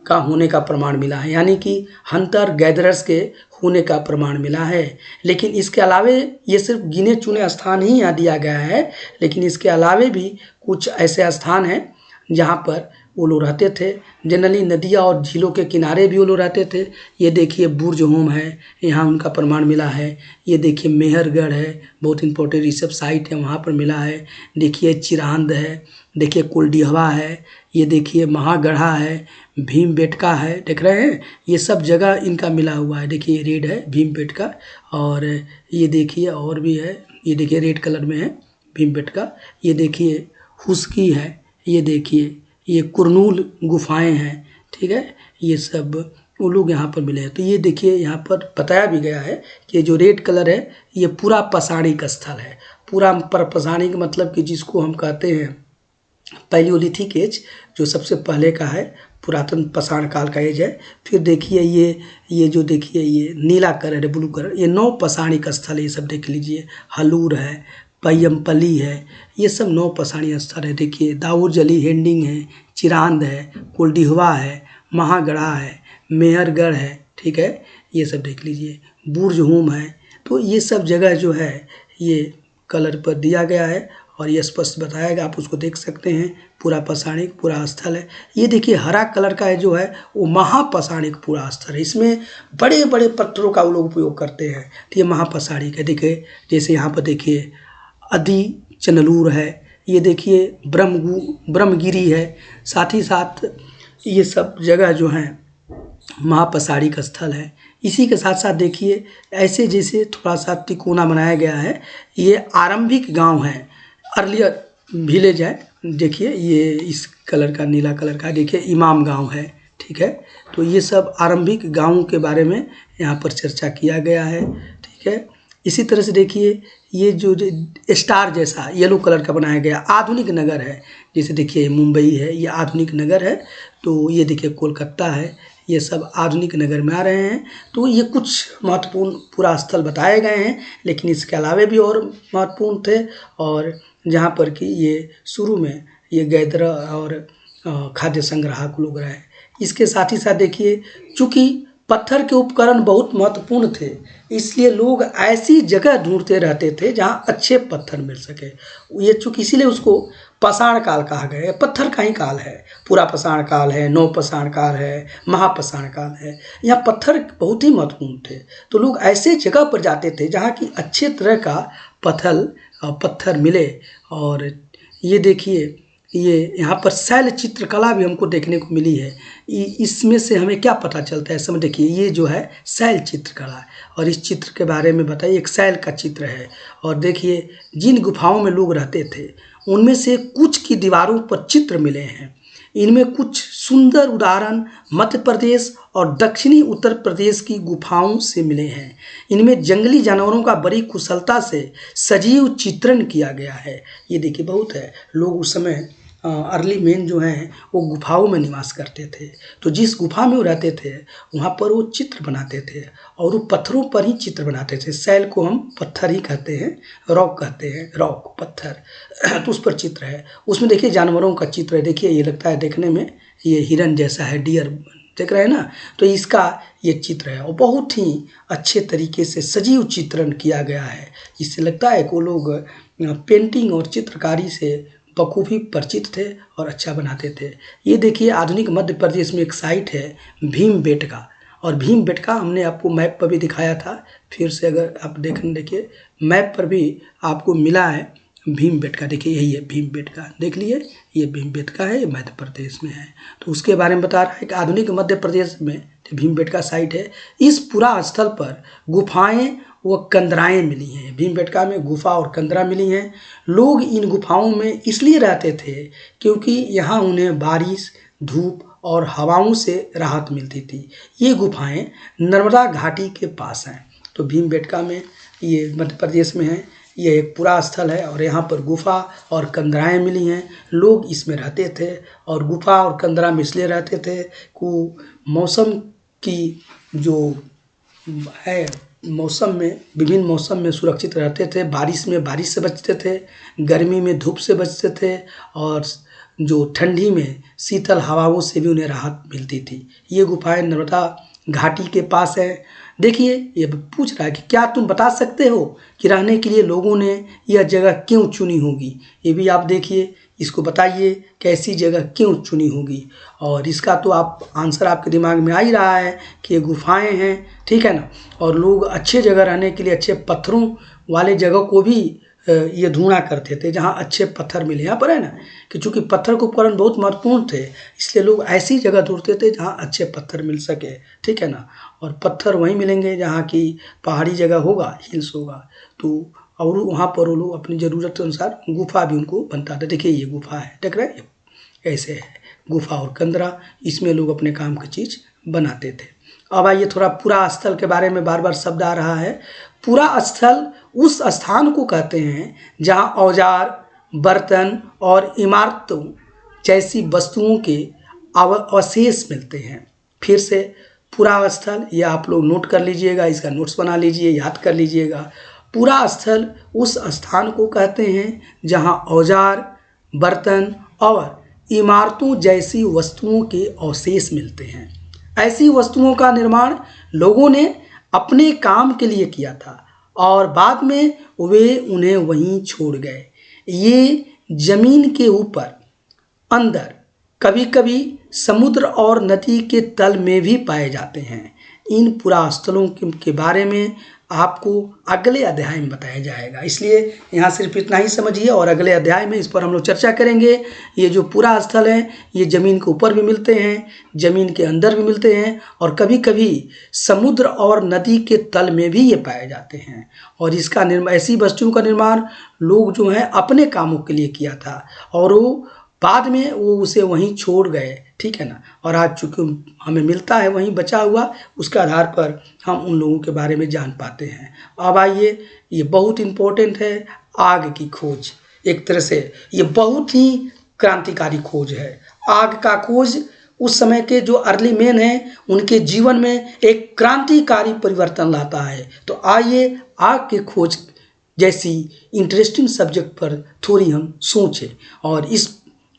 का होने का प्रमाण मिला है, यानी कि हंटर गैदरर्स के होने का प्रमाण मिला है। लेकिन इसके अलावे ये सिर्फ गिने चुने स्थान ही यहाँ दिया गया है, लेकिन इसके अलावे भी कुछ ऐसे स्थान हैं जहाँ पर वो लोग रहते थे। जनरली नदियाँ और झीलों के किनारे भी वो लोग रहते थे। ये देखिए बुर्ज होम है, यहाँ उनका प्रमाण मिला है। ये देखिए मेहरगढ़ है, बहुत इंपॉर्टेंट रिसर्च साइट है, वहाँ पर मिला है। देखिए चिरांद है, देखिए कुलडीहवा है, ये देखिए महागढ़ा है, भीमबेटका है, देख रहे हैं ये सब जगह इनका मिला हुआ है। देखिए ये रेड है भीमबेटका, और ये देखिए और भी है, ये देखिए रेड कलर में है भीमबेटका। ये देखिए हुस्की है, ये देखिए ये कुरनूल गुफाएं हैं, ठीक है, ये सब वो लोग यहाँ पर मिले हैं। तो ये देखिए यहाँ पर बताया भी गया है कि जो रेड कलर है ये पूरा पसाणिक स्थल है। पूरा पसाणिक मतलब कि जिसको हम कहते हैं पैलियोलिथिक एज, जो सबसे पहले का है, पुरातन पाषाण काल का एज है। फिर देखिए ये जो देखिए ये नीला कलर है, ब्लू कलर, ये 9 पाषाणिक स्थल है। ये सब देख लीजिए, हलूर है, पय्यमपल्ली है, ये सब 9 पाषाणीय स्थल है। देखिए दाऊरजली हेंडिंग है, चिरांद है, कुलडीहवा है, महागढ़ा है, मेहरगढ़ है, ठीक है, ये सब देख लीजिए, बुर्ज होम है। तो ये सब जगह जो है ये कलर पर दिया गया है और ये स्पष्ट बताएगा, आप उसको देख सकते हैं। पूरा पाषाणिक पूरा स्थल है। ये देखिए हरा कलर का है जो है वो महापाषाणिक पूरा स्थल है। इसमें बड़े बड़े पत्थरों का वो लोग उपयोग करते हैं, तो ये महापाषाणिक है। देखिए जैसे यहाँ पर देखिए अदी चनलूर है, ये देखिए ब्रह्मगिरी है, साथ ही साथ ये सब जगह जो हैं महापाषाणिक स्थल है। इसी के साथ साथ देखिए ऐसे जैसे थोड़ा सा तिकोना बनाया गया है, ये आरंभिक गांव है, अर्लियर विलेज है। देखिए ये इस कलर का नीला कलर का देखिए इमाम गांव है, ठीक है। तो ये सब आरंभिक गांवों के बारे में यहाँ पर चर्चा किया गया है, ठीक है। इसी तरह से देखिए ये जो स्टार जैसा येलो कलर का बनाया गया आधुनिक नगर है, जैसे देखिए मुंबई है, ये आधुनिक नगर है। तो ये देखिए कोलकाता है, ये सब आधुनिक नगर में आ रहे हैं। तो ये कुछ महत्वपूर्ण पूरा स्थल बताए गए हैं, लेकिन इसके अलावे भी और महत्वपूर्ण थे, और जहाँ पर कि ये शुरू में ये गैदर और खाद्य संग्राहक लोग रहे। इसके साथ ही साथ देखिए चूँकि पत्थर के उपकरण बहुत महत्वपूर्ण थे, इसलिए लोग ऐसी जगह ढूंढते रहते थे जहाँ अच्छे पत्थर मिल सके। ये चूँकि इसीलिए उसको पाषाण काल कहा गया है, पत्थर का ही काल है। पूरा पाषाण काल है, 9 पाषाण काल है, महापाषाण काल है। यहाँ पत्थर बहुत ही महत्वपूर्ण थे, तो लोग ऐसे जगह पर जाते थे जहाँ की अच्छे तरह का पत्थर मिले। और ये देखिए ये यहाँ पर शैल चित्रकला भी हमको देखने को मिली है। इसमें से हमें क्या पता चलता है, समझ देखिए ये जो है शैल चित्रकला है, और इस चित्र के बारे में बताइए। एक शैल का चित्र है, और देखिए जिन गुफाओं में लोग रहते थे उनमें से कुछ की दीवारों पर चित्र मिले हैं। इनमें कुछ सुंदर उदाहरण मध्य प्रदेश और दक्षिणी उत्तर प्रदेश की गुफाओं से मिले हैं। इनमें जंगली जानवरों का बड़ी कुशलता से सजीव चित्रण किया गया है। ये देखिए बहुत है, लोग उस समय अर्ली मैन जो हैं वो गुफाओं में निवास करते थे, तो जिस गुफा में वो रहते थे वहाँ पर वो चित्र बनाते थे, और वो पत्थरों पर ही चित्र बनाते थे। शैल को हम पत्थर ही कहते हैं, रॉक कहते हैं, रॉक पत्थर। तो उस पर चित्र है, उसमें देखिए जानवरों का चित्र है। देखिए ये लगता है देखने में ये हिरन जैसा है, डियर देख रहे हैं ना, तो इसका ये चित्र है, और बहुत ही अच्छे तरीके से सजीव चित्रण किया गया है। इससे लगता है कि वो लोग पेंटिंग और चित्रकारी से बखूबी परिचित थे और अच्छा बनाते थे। ये देखिए आधुनिक मध्य प्रदेश में एक साइट है भीमबेटका, और भीमबेटका हमने आपको मैप पर भी दिखाया था। फिर से अगर आप देखिए मैप पर भी आपको मिला है भीमबेटका, देखिए यही है भीमबेटका, देख लिए ये भीमबेटका है, ये मध्य प्रदेश में है। तो उसके बारे में बता रहा है कि आधुनिक मध्य प्रदेश में भीमबेटका साइट है। इस पुरा स्थल पर गुफाएं व कंदराएं मिली हैं। भीमबेटका में गुफा और कंदरा मिली हैं। लोग इन गुफाओं में इसलिए रहते थे क्योंकि यहाँ उन्हें बारिश, धूप और हवाओं से राहत मिलती थी। ये गुफाएं नर्मदा घाटी के पास हैं। तो भीमबेटका में, ये मध्य प्रदेश में है, ये एक पुरा स्थल है और यहाँ पर गुफा और कंदराएं मिली हैं। लोग इसमें रहते थे और गुफा और कंदरा में इसलिए रहते थे कि मौसम की जो है, मौसम में, विभिन्न मौसम में सुरक्षित रहते थे। बारिश में बारिश से बचते थे, गर्मी में धूप से बचते थे और जो ठंडी में शीतल हवाओं से भी उन्हें राहत मिलती थी। ये गुफाएं नर्मदा घाटी के पास है। देखिए ये पूछ रहा है कि क्या तुम बता सकते हो कि रहने के लिए लोगों ने यह जगह क्यों चुनी होगी। ये भी आप देखिए, इसको बताइए कैसी जगह क्यों चुनी होगी। और इसका तो आप आंसर आपके दिमाग में आ ही रहा है कि ये गुफाएं हैं, ठीक है ना। और लोग अच्छे जगह रहने के लिए अच्छे पत्थरों वाले जगह को भी ये ढूंढा करते थे जहाँ अच्छे पत्थर मिले। यहाँ पर है ना कि चूँकि पत्थर के उपकरण बहुत महत्वपूर्ण थे, इसलिए लोग ऐसी जगह ढूंढते थे जहाँ अच्छे पत्थर मिल सके, ठीक है ना। और पत्थर वहीं मिलेंगे जहाँ की पहाड़ी जगह होगा, हिल्स होगा। तो और वहाँ पर वो लोग अपनी ज़रूरत के अनुसार गुफा भी उनको बनता था। देखिए ये गुफा है, देख रहे हैं, ऐसे है गुफा और कंदरा, इसमें लोग अपने काम की चीज़ बनाते थे। अब आइए थोड़ा पुरा स्थल के बारे में, बार बार शब्द आ रहा है। पुरा स्थल उस स्थान को कहते हैं जहाँ औजार, बर्तन और इमारतों जैसी वस्तुओं के अवशेष मिलते हैं। फिर से पुरा स्थल, ये आप लोग नोट कर लीजिएगा, इसका नोट्स बना लीजिए, याद कर लीजिएगा। पुरा स्थल उस स्थान को कहते हैं जहाँ औजार, बर्तन और इमारतों जैसी वस्तुओं के अवशेष मिलते हैं। ऐसी वस्तुओं का निर्माण लोगों ने अपने काम के लिए किया था और बाद में वे उन्हें वहीं छोड़ गए। ये जमीन के ऊपर, अंदर, कभी कभी समुद्र और नदी के तल में भी पाए जाते हैं। इन पुरास्थलों के बारे में आपको अगले अध्याय में बताया जाएगा, इसलिए यहाँ सिर्फ इतना ही समझिए और अगले अध्याय में इस पर हम लोग चर्चा करेंगे। ये जो पुरा स्थल है ये ज़मीन के ऊपर भी मिलते हैं, ज़मीन के अंदर भी मिलते हैं और कभी कभी समुद्र और नदी के तल में भी ये पाए जाते हैं। और इसका ऐसी वस्तुओं का निर्माण लोग जो हैं अपने कामों के लिए किया था और वो बाद में वो उसे वहीं छोड़ गए, ठीक है ना। और आज चूँकि हमें मिलता है वहीं बचा हुआ, उसके आधार पर हम उन लोगों के बारे में जान पाते हैं। अब आइए, ये बहुत इम्पोर्टेंट है, आग की खोज। एक तरह से ये बहुत ही क्रांतिकारी खोज है। आग का खोज उस समय के जो अर्ली मैन हैं उनके जीवन में एक क्रांतिकारी परिवर्तन लाता है। तो आइए आग की खोज जैसी इंटरेस्टिंग सब्जेक्ट पर थोड़ी हम सोचें। और इस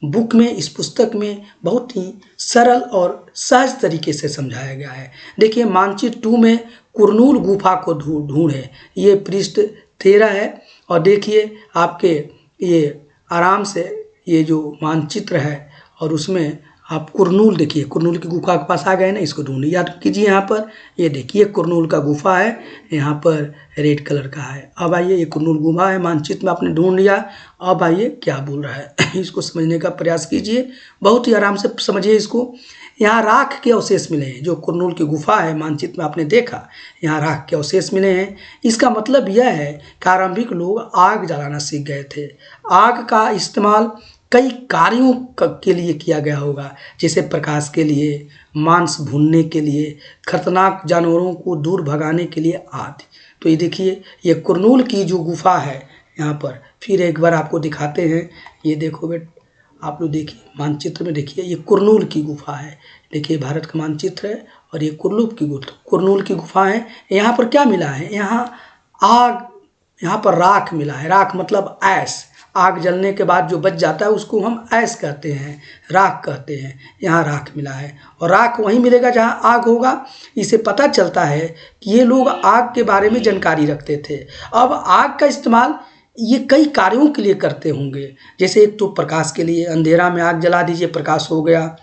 बुक में, इस पुस्तक में बहुत ही सरल और सहज तरीके से समझाया गया है। देखिए मानचित्र 2 में कुरनूल गुफा को ढूंढे, ये पृष्ठ 13 है। और देखिए आपके ये आराम से ये जो मानचित्र है और उसमें आप कुरनूल, देखिए कुरनूल की गुफा के पास आ गए ना, इसको ढूंढिए, याद कीजिए। यहाँ पर ये देखिए कुरनूल का गुफा है, यहाँ पर रेड कलर का है। अब आइए, ये कुरनूल गुफा है, मानचित्र में आपने ढूंढ लिया। अब आइए क्या बोल रहा है इसको समझने का प्रयास कीजिए, बहुत ही आराम से समझिए इसको। यहाँ राख के अवशेष मिले हैं, जो कुरनूल की गुफा है मानचित्र में आपने देखा, यहाँ राख के अवशेष मिले हैं। इसका मतलब यह है कि आरंभिक लोग आग जलाना सीख गए थे। आग का इस्तेमाल कई कार्यों के लिए किया गया होगा, जैसे प्रकाश के लिए, मांस भूनने के लिए, खतरनाक जानवरों को दूर भगाने के लिए आदि। तो ये देखिए, ये कुरनूल की जो गुफा है, यहाँ पर फिर एक बार आपको दिखाते हैं। ये देखो बेट, आप लोग देखिए मानचित्र में, देखिए ये कुरनूल की गुफा है। देखिए भारत का मानचित्र है और ये कुरनूल की गुफा है। यहाँ पर क्या मिला है, यहाँ आग, यहाँ पर राख मिला है। राख मतलब ऐश, आग जलने के बाद जो बच जाता है उसको हम ऐश कहते हैं, राख कहते हैं। यहाँ राख मिला है और राख वहीं मिलेगा जहाँ आग होगा। इसे पता चलता है कि ये लोग आग के बारे में जानकारी रखते थे। अब आग का इस्तेमाल ये कई कार्यों के लिए करते होंगे, जैसे एक तो प्रकाश के लिए, अंधेरा में आग जला दीजिए, प्रकाश हो गया।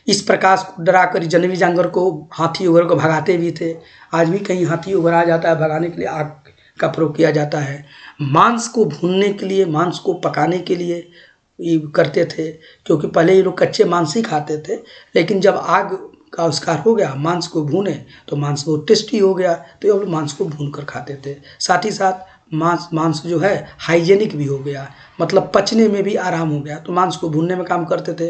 इस प्रकाश को डरा कर जंगली जानवर को, हाथी वगैरह को भगाते भी थे। आज भी कहीं हाथी वगैरह आ जाता है, भगाने के लिए आग का प्रयोग किया जाता है। मांस को भूनने के लिए, मांस को पकाने के लिए ये करते थे, क्योंकि पहले ये लोग कच्चे मांस ही खाते थे, लेकिन जब आग का आविष्कार हो गया, मांस को भूने तो मांस बहुत टेस्टी हो गया, तो ये लोग मांस को भून कर खाते थे। साथ ही साथ मांस जो है हाइजेनिक भी हो गया, मतलब पचने में भी आराम हो गया, तो मांस को भूनने में काम करते थे।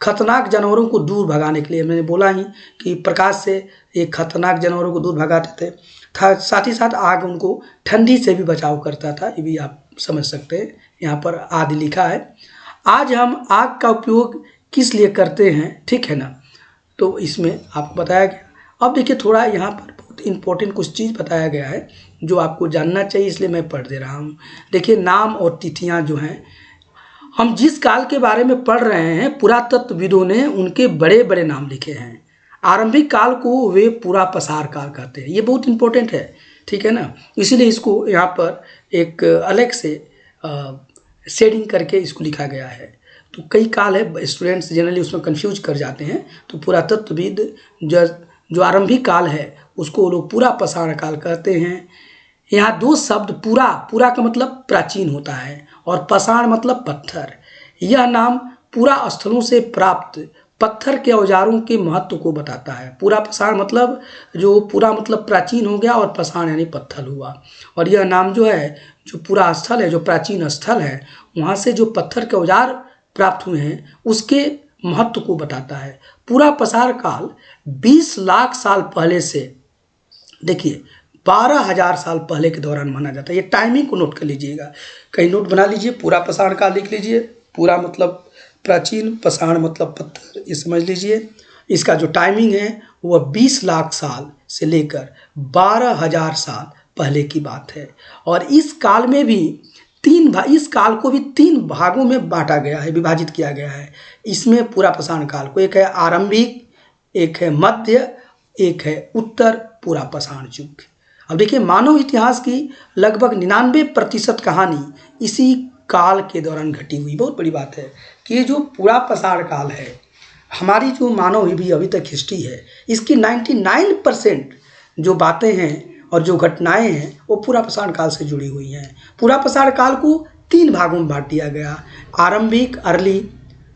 खतरनाक जानवरों को दूर भगाने के लिए, मैंने बोला ही कि प्रकाश से ये खतरनाक जानवरों को दूर भगाते थे। साथ ही साथ आग उनको ठंडी से भी बचाव करता था, ये भी आप समझ सकते हैं। यहाँ पर आदि लिखा है। आज हम आग का उपयोग किस लिए करते हैं, ठीक है ना, तो इसमें आपको बताया गया। अब देखिए थोड़ा यहाँ पर बहुत इंपॉर्टेंट कुछ चीज़ बताया गया है जो आपको जानना चाहिए, इसलिए मैं पढ़ दे रहा हूँ। देखिए नाम और तिथियाँ जो हैं, हम जिस काल के बारे में पढ़ रहे हैं, पुरातत्वविदों ने उनके बड़े बड़े नाम लिखे हैं। आरंभिक काल को वे पूरा पसार काल कहते हैं, ये बहुत इंपॉर्टेंट है, ठीक है ना, इसीलिए इसको यहाँ पर एक अलग से शेडिंग करके इसको लिखा गया है। तो कई काल है, स्टूडेंट्स जनरली उसमें कंफ्यूज कर जाते हैं। तो पुरातत्वविद जो आरंभिक काल है उसको वो लोग पूरा पसार काल कहते हैं। यहाँ दो शब्द, पूरा का मतलब प्राचीन होता है और पसाण मतलब पत्थर। यह नाम पूरा स्थलों से प्राप्त पत्थर के औजारों के महत्व को बताता है। पूरा पसाण मतलब जो पूरा मतलब प्राचीन हो गया और पसाण यानी पत्थर हुआ। और यह नाम जो है, जो पूरा स्थल है, जो प्राचीन स्थल है, वहाँ से जो पत्थर के औजार प्राप्त हुए हैं उसके महत्व को बताता है। पूरा पसार काल 20 लाख साल पहले से, देखिए 12,000 साल पहले के दौरान माना जाता है। ये टाइमिंग को नोट कर लीजिएगा, कहीं नोट बना लीजिए। पूरा पसार काल लिख लीजिए, पूरा मतलब प्राचीन, पसाण मतलब पत्थर, ये समझ लीजिए। इसका जो टाइमिंग है वह 20 लाख साल से लेकर 12,000 साल पहले की बात है। और इस काल में भी इस काल को भी 3 भागों में बांटा गया है, विभाजित किया गया है। इसमें पूरा पसाण काल को, एक है आरंभिक, एक है मध्य, एक है उत्तर पूरा पसाण युग। अब देखिए मानव इतिहास की लगभग 99% कहानी इसी काल के दौरान घटी हुई। बहुत बड़ी बात है कि ये जो पूरा पसाण काल है, हमारी जो मानव भी अभी तक हिस्ट्री है, इसकी 99% जो बातें हैं और जो घटनाएं हैं वो पूरा पसाण काल से जुड़ी हुई हैं। पूरा पसाण काल को 3 भागों में बांट दिया गया, आरंभिक अर्ली,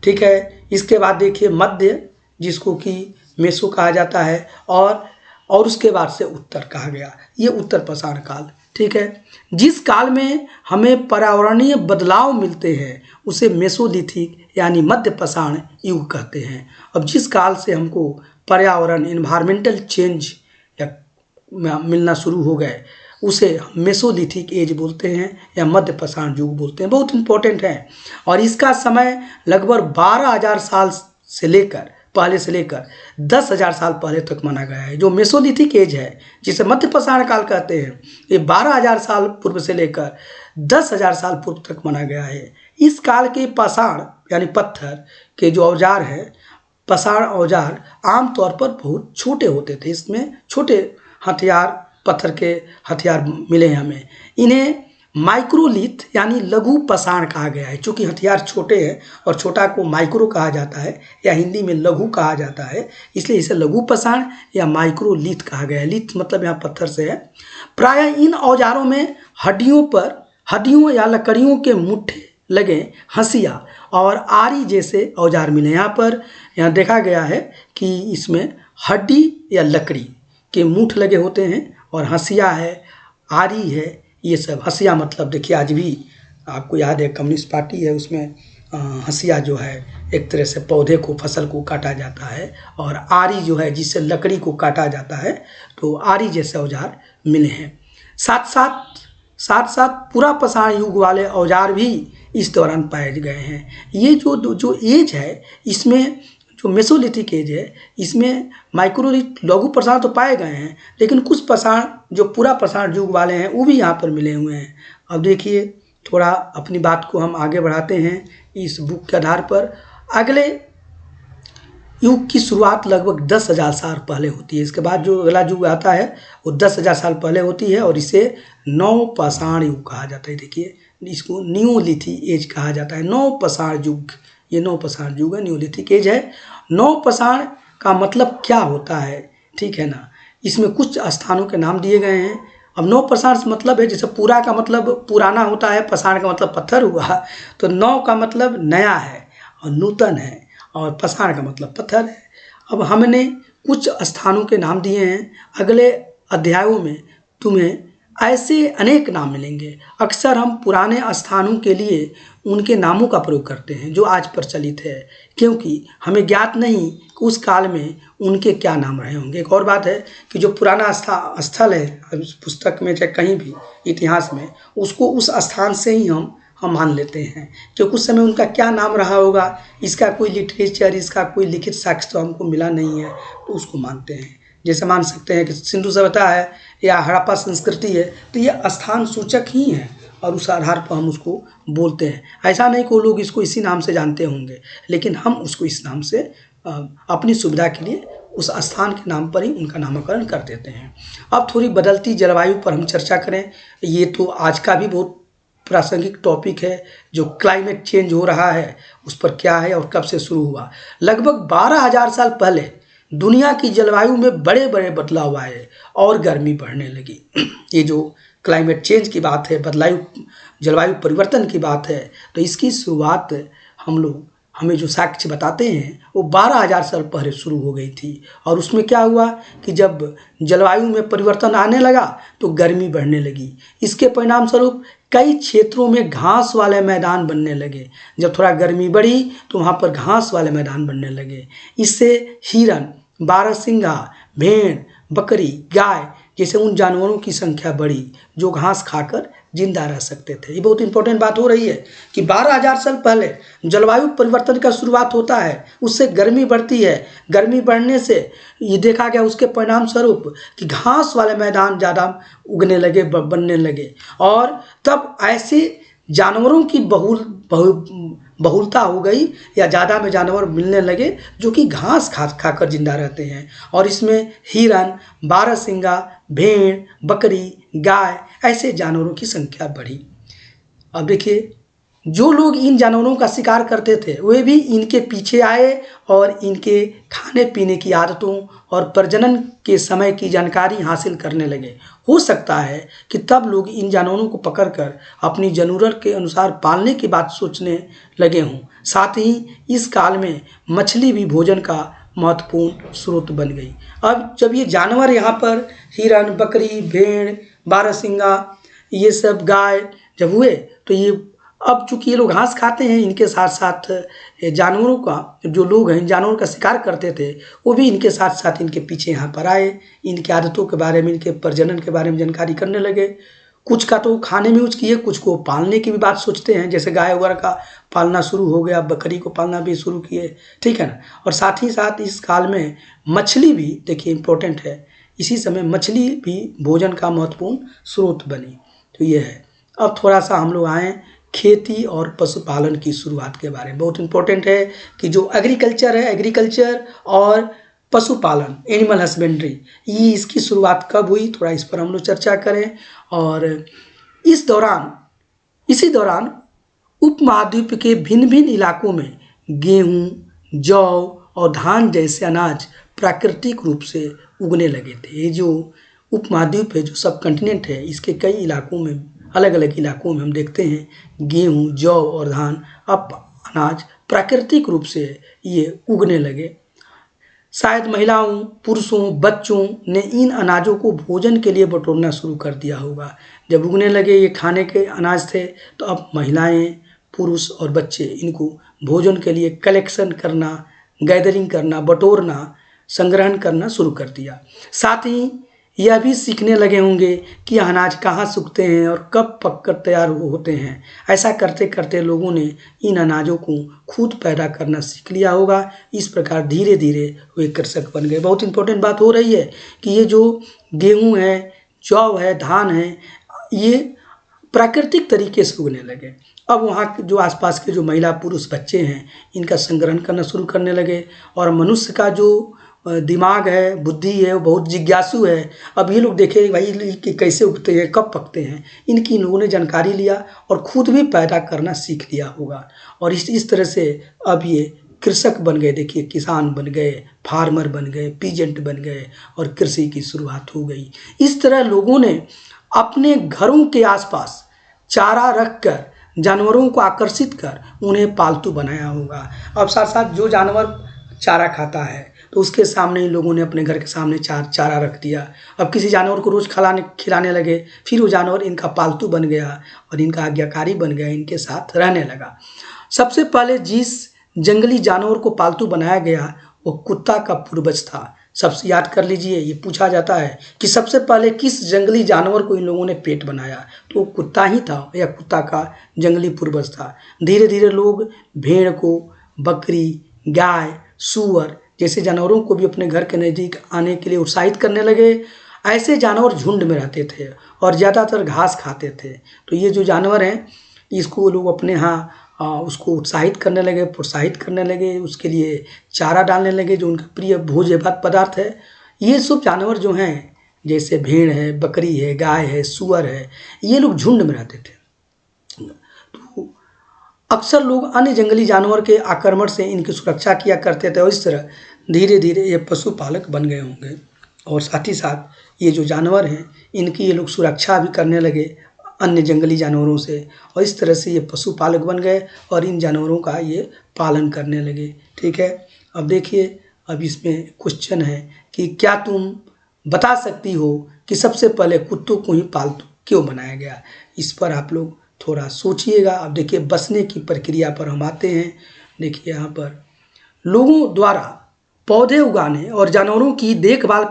ठीक है, इसके बाद देखिए मध्य जिसको कि मेसो कहा जाता है, और उसके बाद से उत्तर कहा गया, ये उत्तर पसाण काल, ठीक है। जिस काल में हमें पर्यावरणीय बदलाव मिलते हैं उसे मेसोलिथिक यानी मध्य पसाण युग कहते हैं। अब जिस काल से हमको पर्यावरण, इन्वायरमेंटल चेंज मिलना शुरू हो गए उसे मेसोलिथिक एज बोलते हैं या मध्य पसाण युग बोलते हैं। बहुत इंपॉर्टेंट है। और इसका समय लगभग 12,000 साल से लेकर 10,000 साल पहले तक माना गया है। जो मेसोलिथिक एज है जिसे मध्य पसाण काल कहते हैं, ये 12,000 साल पूर्व से लेकर 10,000 साल पूर्व तक माना गया है। इस काल के पसाण यानी पत्थर के जो औजार हैं, पसाण औजार आमतौर पर बहुत छोटे होते थे। इसमें छोटे हथियार, पत्थर के हथियार मिले हैं हमें। इन्हें माइक्रोलिथ यानी लघु पसाण कहा गया है। चूँकि हथियार छोटे हैं और छोटा को माइक्रो कहा जाता है या हिंदी में लघु कहा जाता है, इसलिए इसे लघु पसाण या माइक्रोलिथ कहा गया है। लिथ मतलब यहाँ पत्थर से है। प्रायः इन औजारों में हड्डियों या लकड़ियों के मुट्ठे लगे हंसिया और आरी जैसे औजार मिले। यहाँ देखा गया है कि इसमें हड्डी या लकड़ी के मुठ लगे होते हैं और हंसिया है, आरी है, ये सब। हंसिया मतलब देखिए आज भी आपको याद है कम्युनिस्ट पार्टी है, उसमें हंसिया जो है एक तरह से पौधे को, फसल को काटा जाता है, और आरी जो है जिससे लकड़ी को काटा जाता है, तो आरी जैसे औजार मिले हैं। साथ साथ पूरा पसाण युग वाले औजार भी इस दौरान पाए गए हैं। ये जो एज है, इसमें जो मेसोलिथिक एज है, इसमें माइक्रोलिथ लघु पसाण तो पाए गए हैं, लेकिन कुछ पसाण जो पूरा पसाण युग वाले हैं वो भी यहाँ पर मिले हुए हैं। अब देखिए थोड़ा अपनी बात को हम आगे बढ़ाते हैं इस बुक के आधार पर। अगले युग की शुरुआत लगभग 10,000 साल पहले होती है। इसके बाद जो अगला युग आता है वो 10,000 साल पहले होती है और इसे नव पसाण युग कहा जाता है। देखिए इसको नियोलिथिक एज कहा जाता है। नव पसाण युग, ये नव पसाण युग है, नियोलिथिक एज है। नव पसाण का मतलब क्या होता है, ठीक है ना। इसमें कुछ स्थानों के नाम दिए गए हैं अब नव पसाण से मतलब है, जैसे पूरा का मतलब पुराना होता है, पसाण का मतलब पत्थर हुआ, तो नव का मतलब नया है और नूतन है, और पसाण का मतलब पत्थर है। अब हमने कुछ स्थानों के नाम दिए हैं, अगले अध्यायों में तुम्हें ऐसे अनेक नाम मिलेंगे। अक्सर हम पुराने स्थानों के लिए उनके नामों का प्रयोग करते हैं जो आज प्रचलित है, क्योंकि हमें ज्ञात नहीं कि उस काल में उनके क्या नाम रहे होंगे। एक और बात है कि जो पुराना स्थल है पुस्तक में चाहे कहीं भी इतिहास में, उसको उस स्थान से ही हम मान लेते हैं, क्योंकि उस समय उनका क्या नाम रहा होगा, इसका कोई लिटरेचर, इसका कोई लिखित साक्ष्य तो हमको मिला नहीं है, तो उसको मानते हैं। जैसे मान सकते हैं कि सिंधु सभ्यता है या हड़प्पा संस्कृति है, तो ये स्थान सूचक ही है और उस आधार पर हम उसको बोलते हैं। ऐसा नहीं कि वो लोग इसको इसी नाम से जानते होंगे, लेकिन हम उसको इस नाम से अपनी सुविधा के लिए उस स्थान के नाम पर ही उनका नामकरण कर देते हैं। अब थोड़ी बदलती जलवायु पर हम चर्चा करें। ये तो आज का भी बहुत प्रासंगिक टॉपिक है, जो क्लाइमेट चेंज हो रहा है उस पर क्या है और कब से शुरू हुआ। लगभग 12,000 साल पहले दुनिया की जलवायु में बड़े बड़े बदलाव आए और गर्मी बढ़ने लगी। ये जो क्लाइमेट चेंज की बात है, जलवायु परिवर्तन की बात है, तो इसकी शुरुआत हमें जो साक्ष्य बताते हैं वो 12,000 साल पहले शुरू हो गई थी। और उसमें क्या हुआ कि जब जलवायु में परिवर्तन आने लगा तो गर्मी बढ़ने लगी। इसके परिणाम स्वरूप कई क्षेत्रों में घास वाले मैदान बनने लगे। जब थोड़ा गर्मी बढ़ी तो वहाँ पर घास वाले मैदान बनने लगे। इससे हिरन, बारहसिंगा, भेड़, बकरी, गाय जैसे उन जानवरों की संख्या बढ़ी जो घास खाकर जिंदा रह सकते थे। ये बहुत इंपॉर्टेंट बात हो रही है कि 12,000 साल पहले जलवायु परिवर्तन का शुरुआत होता है, उससे गर्मी बढ़ती है। गर्मी बढ़ने से ये देखा गया उसके परिणाम स्वरूप कि घास वाले मैदान ज़्यादा उगने लगे, बनने लगे, और तब ऐसे जानवरों की बहुलता हो गई या ज़्यादा में जानवर मिलने लगे जो कि घास खाकर जिंदा रहते हैं। और इसमें हिरन, बारहसिंगा, भेड़, बकरी, गाय ऐसे जानवरों की संख्या बढ़ी। अब देखिए, जो लोग इन जानवरों का शिकार करते थे वे भी इनके पीछे आए और इनके खाने पीने की आदतों और प्रजनन के समय की जानकारी हासिल करने लगे। हो सकता है कि तब लोग इन जानवरों को पकड़कर अपनी ज़रूरत के अनुसार पालने की बात सोचने लगे हों। साथ ही इस काल में मछली भी भोजन का महत्वपूर्ण स्रोत बन गई। अब जब ये जानवर यहाँ पर हिरन, बकरी, भेड़, बारहसिंगा, ये सब गाय जब हुए, तो ये अब चूंकि ये लोग घास खाते हैं, इनके साथ साथ जानवरों का, जो लोग हैं इन जानवरों का शिकार करते थे, वो भी इनके साथ साथ इनके पीछे यहाँ पर आए। इनकी आदतों के बारे में, इनके प्रजनन के बारे में जानकारी करने लगे। कुछ का तो खाने में यूज किए, कुछ को पालने की भी बात सोचते हैं, जैसे गाय वगैरह का पालना शुरू हो गया, बकरी को पालना भी शुरू किए, ठीक है ना। और साथ ही साथ इस काल में मछली भी, देखिए इंपॉर्टेंट है, इसी समय मछली भी भोजन का महत्वपूर्ण स्रोत बनी। तो ये है। अब थोड़ा सा हम लोग आए खेती और पशुपालन की शुरुआत के बारे में। बहुत इंपॉर्टेंट है कि जो एग्रीकल्चर है, एग्रीकल्चर और पशुपालन, एनिमल हस्बेंड्री, ये इसकी शुरुआत कब हुई, थोड़ा इस पर हम लोग चर्चा करें। और इसी दौरान उपमहाद्वीप के भिन्न भिन्न इलाकों में गेहूं, जौ और धान जैसे अनाज प्राकृतिक रूप से उगने लगे थे। ये जो उपमहाद्वीप है, जो सब कंटिनेंट है, इसके कई इलाकों में, अलग अलग इलाकों में हम देखते हैं गेहूं, जौ और धान, अब अनाज प्राकृतिक रूप से ये उगने लगे। शायद महिलाओं, पुरुषों, बच्चों ने इन अनाजों को भोजन के लिए बटोरना शुरू कर दिया होगा। जब उगने लगे, ये खाने के अनाज थे, तो अब महिलाएं, पुरुष और बच्चे इनको भोजन के लिए कलेक्शन करना, गैदरिंग करना, बटोरना, संग्रहण करना शुरू कर दिया। साथ ही यह भी सीखने लगे होंगे कि अनाज कहाँ सूखते हैं और कब पककर तैयार होते हैं। ऐसा करते करते लोगों ने इन अनाजों को खुद पैदा करना सीख लिया होगा। इस प्रकार धीरे धीरे वे कृषक बन गए। बहुत इंपॉर्टेंट बात हो रही है कि ये जो गेहूं है, जौ है, धान है, ये प्राकृतिक तरीके से उगने लगे। अब वहाँ जो आसपास के जो महिला, पुरुष, बच्चे हैं, इनका संग्रहण करना शुरू करने लगे। और मनुष्य का जो दिमाग है, बुद्धि है, वो बहुत जिज्ञासु है। अब ये लोग देखे भाई कि कैसे उगते हैं, कब पकते हैं, इनकी इन लोगों ने जानकारी लिया और खुद भी पैदा करना सीख लिया होगा। और इस तरह से अब ये कृषक बन गए। देखिए, किसान बन गए, फार्मर बन गए, पीजेंट बन गए और कृषि की शुरुआत हो गई। इस तरह लोगों ने अपने घरों के आसपास चारा रखकर जानवरों को आकर्षित कर उन्हें पालतू बनाया होगा। अब साथ साथ जो जानवर चारा खाता है तो उसके सामने ही लोगों ने अपने घर के सामने चारा रख दिया। अब किसी जानवर को रोज़ खिलाने लगे, फिर वो जानवर इनका पालतू बन गया और इनका आज्ञाकारी बन गया, इनके साथ रहने लगा। सबसे पहले जिस जंगली जानवर को पालतू बनाया गया वो कुत्ता का पूर्वज था। सबसे याद कर लीजिए, ये पूछा जाता है कि सबसे पहले किस जंगली जानवर को इन लोगों ने पेट बनाया, तो वो कुत्ता ही था या कुत्ता का जंगली पूर्वज था। धीरे धीरे लोग भेड़ को, बकरी, गाय, सूअर जैसे जानवरों को भी अपने घर के नज़दीक आने के लिए उत्साहित करने लगे। ऐसे जानवर झुंड में रहते थे और ज़्यादातर घास खाते थे। तो ये जो जानवर हैं इसको लोग अपने यहाँ उसको उत्साहित करने लगे, प्रोत्साहित करने लगे, उसके लिए चारा डालने लगे जो उनका प्रिय भोज्य पदार्थ है। ये सब जानवर जो हैं जैसे भेड़ है, बकरी है, गाय है, सूअर है, ये लोग झुंड में रहते थे। तो अक्सर लोग अन्य जंगली जानवर के आक्रमण से इनकी सुरक्षा किया करते थे और इस तरह धीरे धीरे ये पशुपालक बन गए होंगे। और साथ ही साथ ये जो जानवर हैं इनकी ये लोग सुरक्षा भी करने लगे अन्य जंगली जानवरों से और इस तरह से ये पशुपालक बन गए और इन जानवरों का ये पालन करने लगे। ठीक है, अब देखिए, अब इसमें क्वेश्चन है कि क्या तुम बता सकती हो कि सबसे पहले कुत्तों को ही पालतू क्यों बनाया गया। इस पर आप लोग थोड़ा सोचिएगा। अब देखिए बसने की प्रक्रिया पर हम आते हैं। देखिए यहाँ पर लोगों द्वारा पौधे उगाने और जानवरों की देखभाल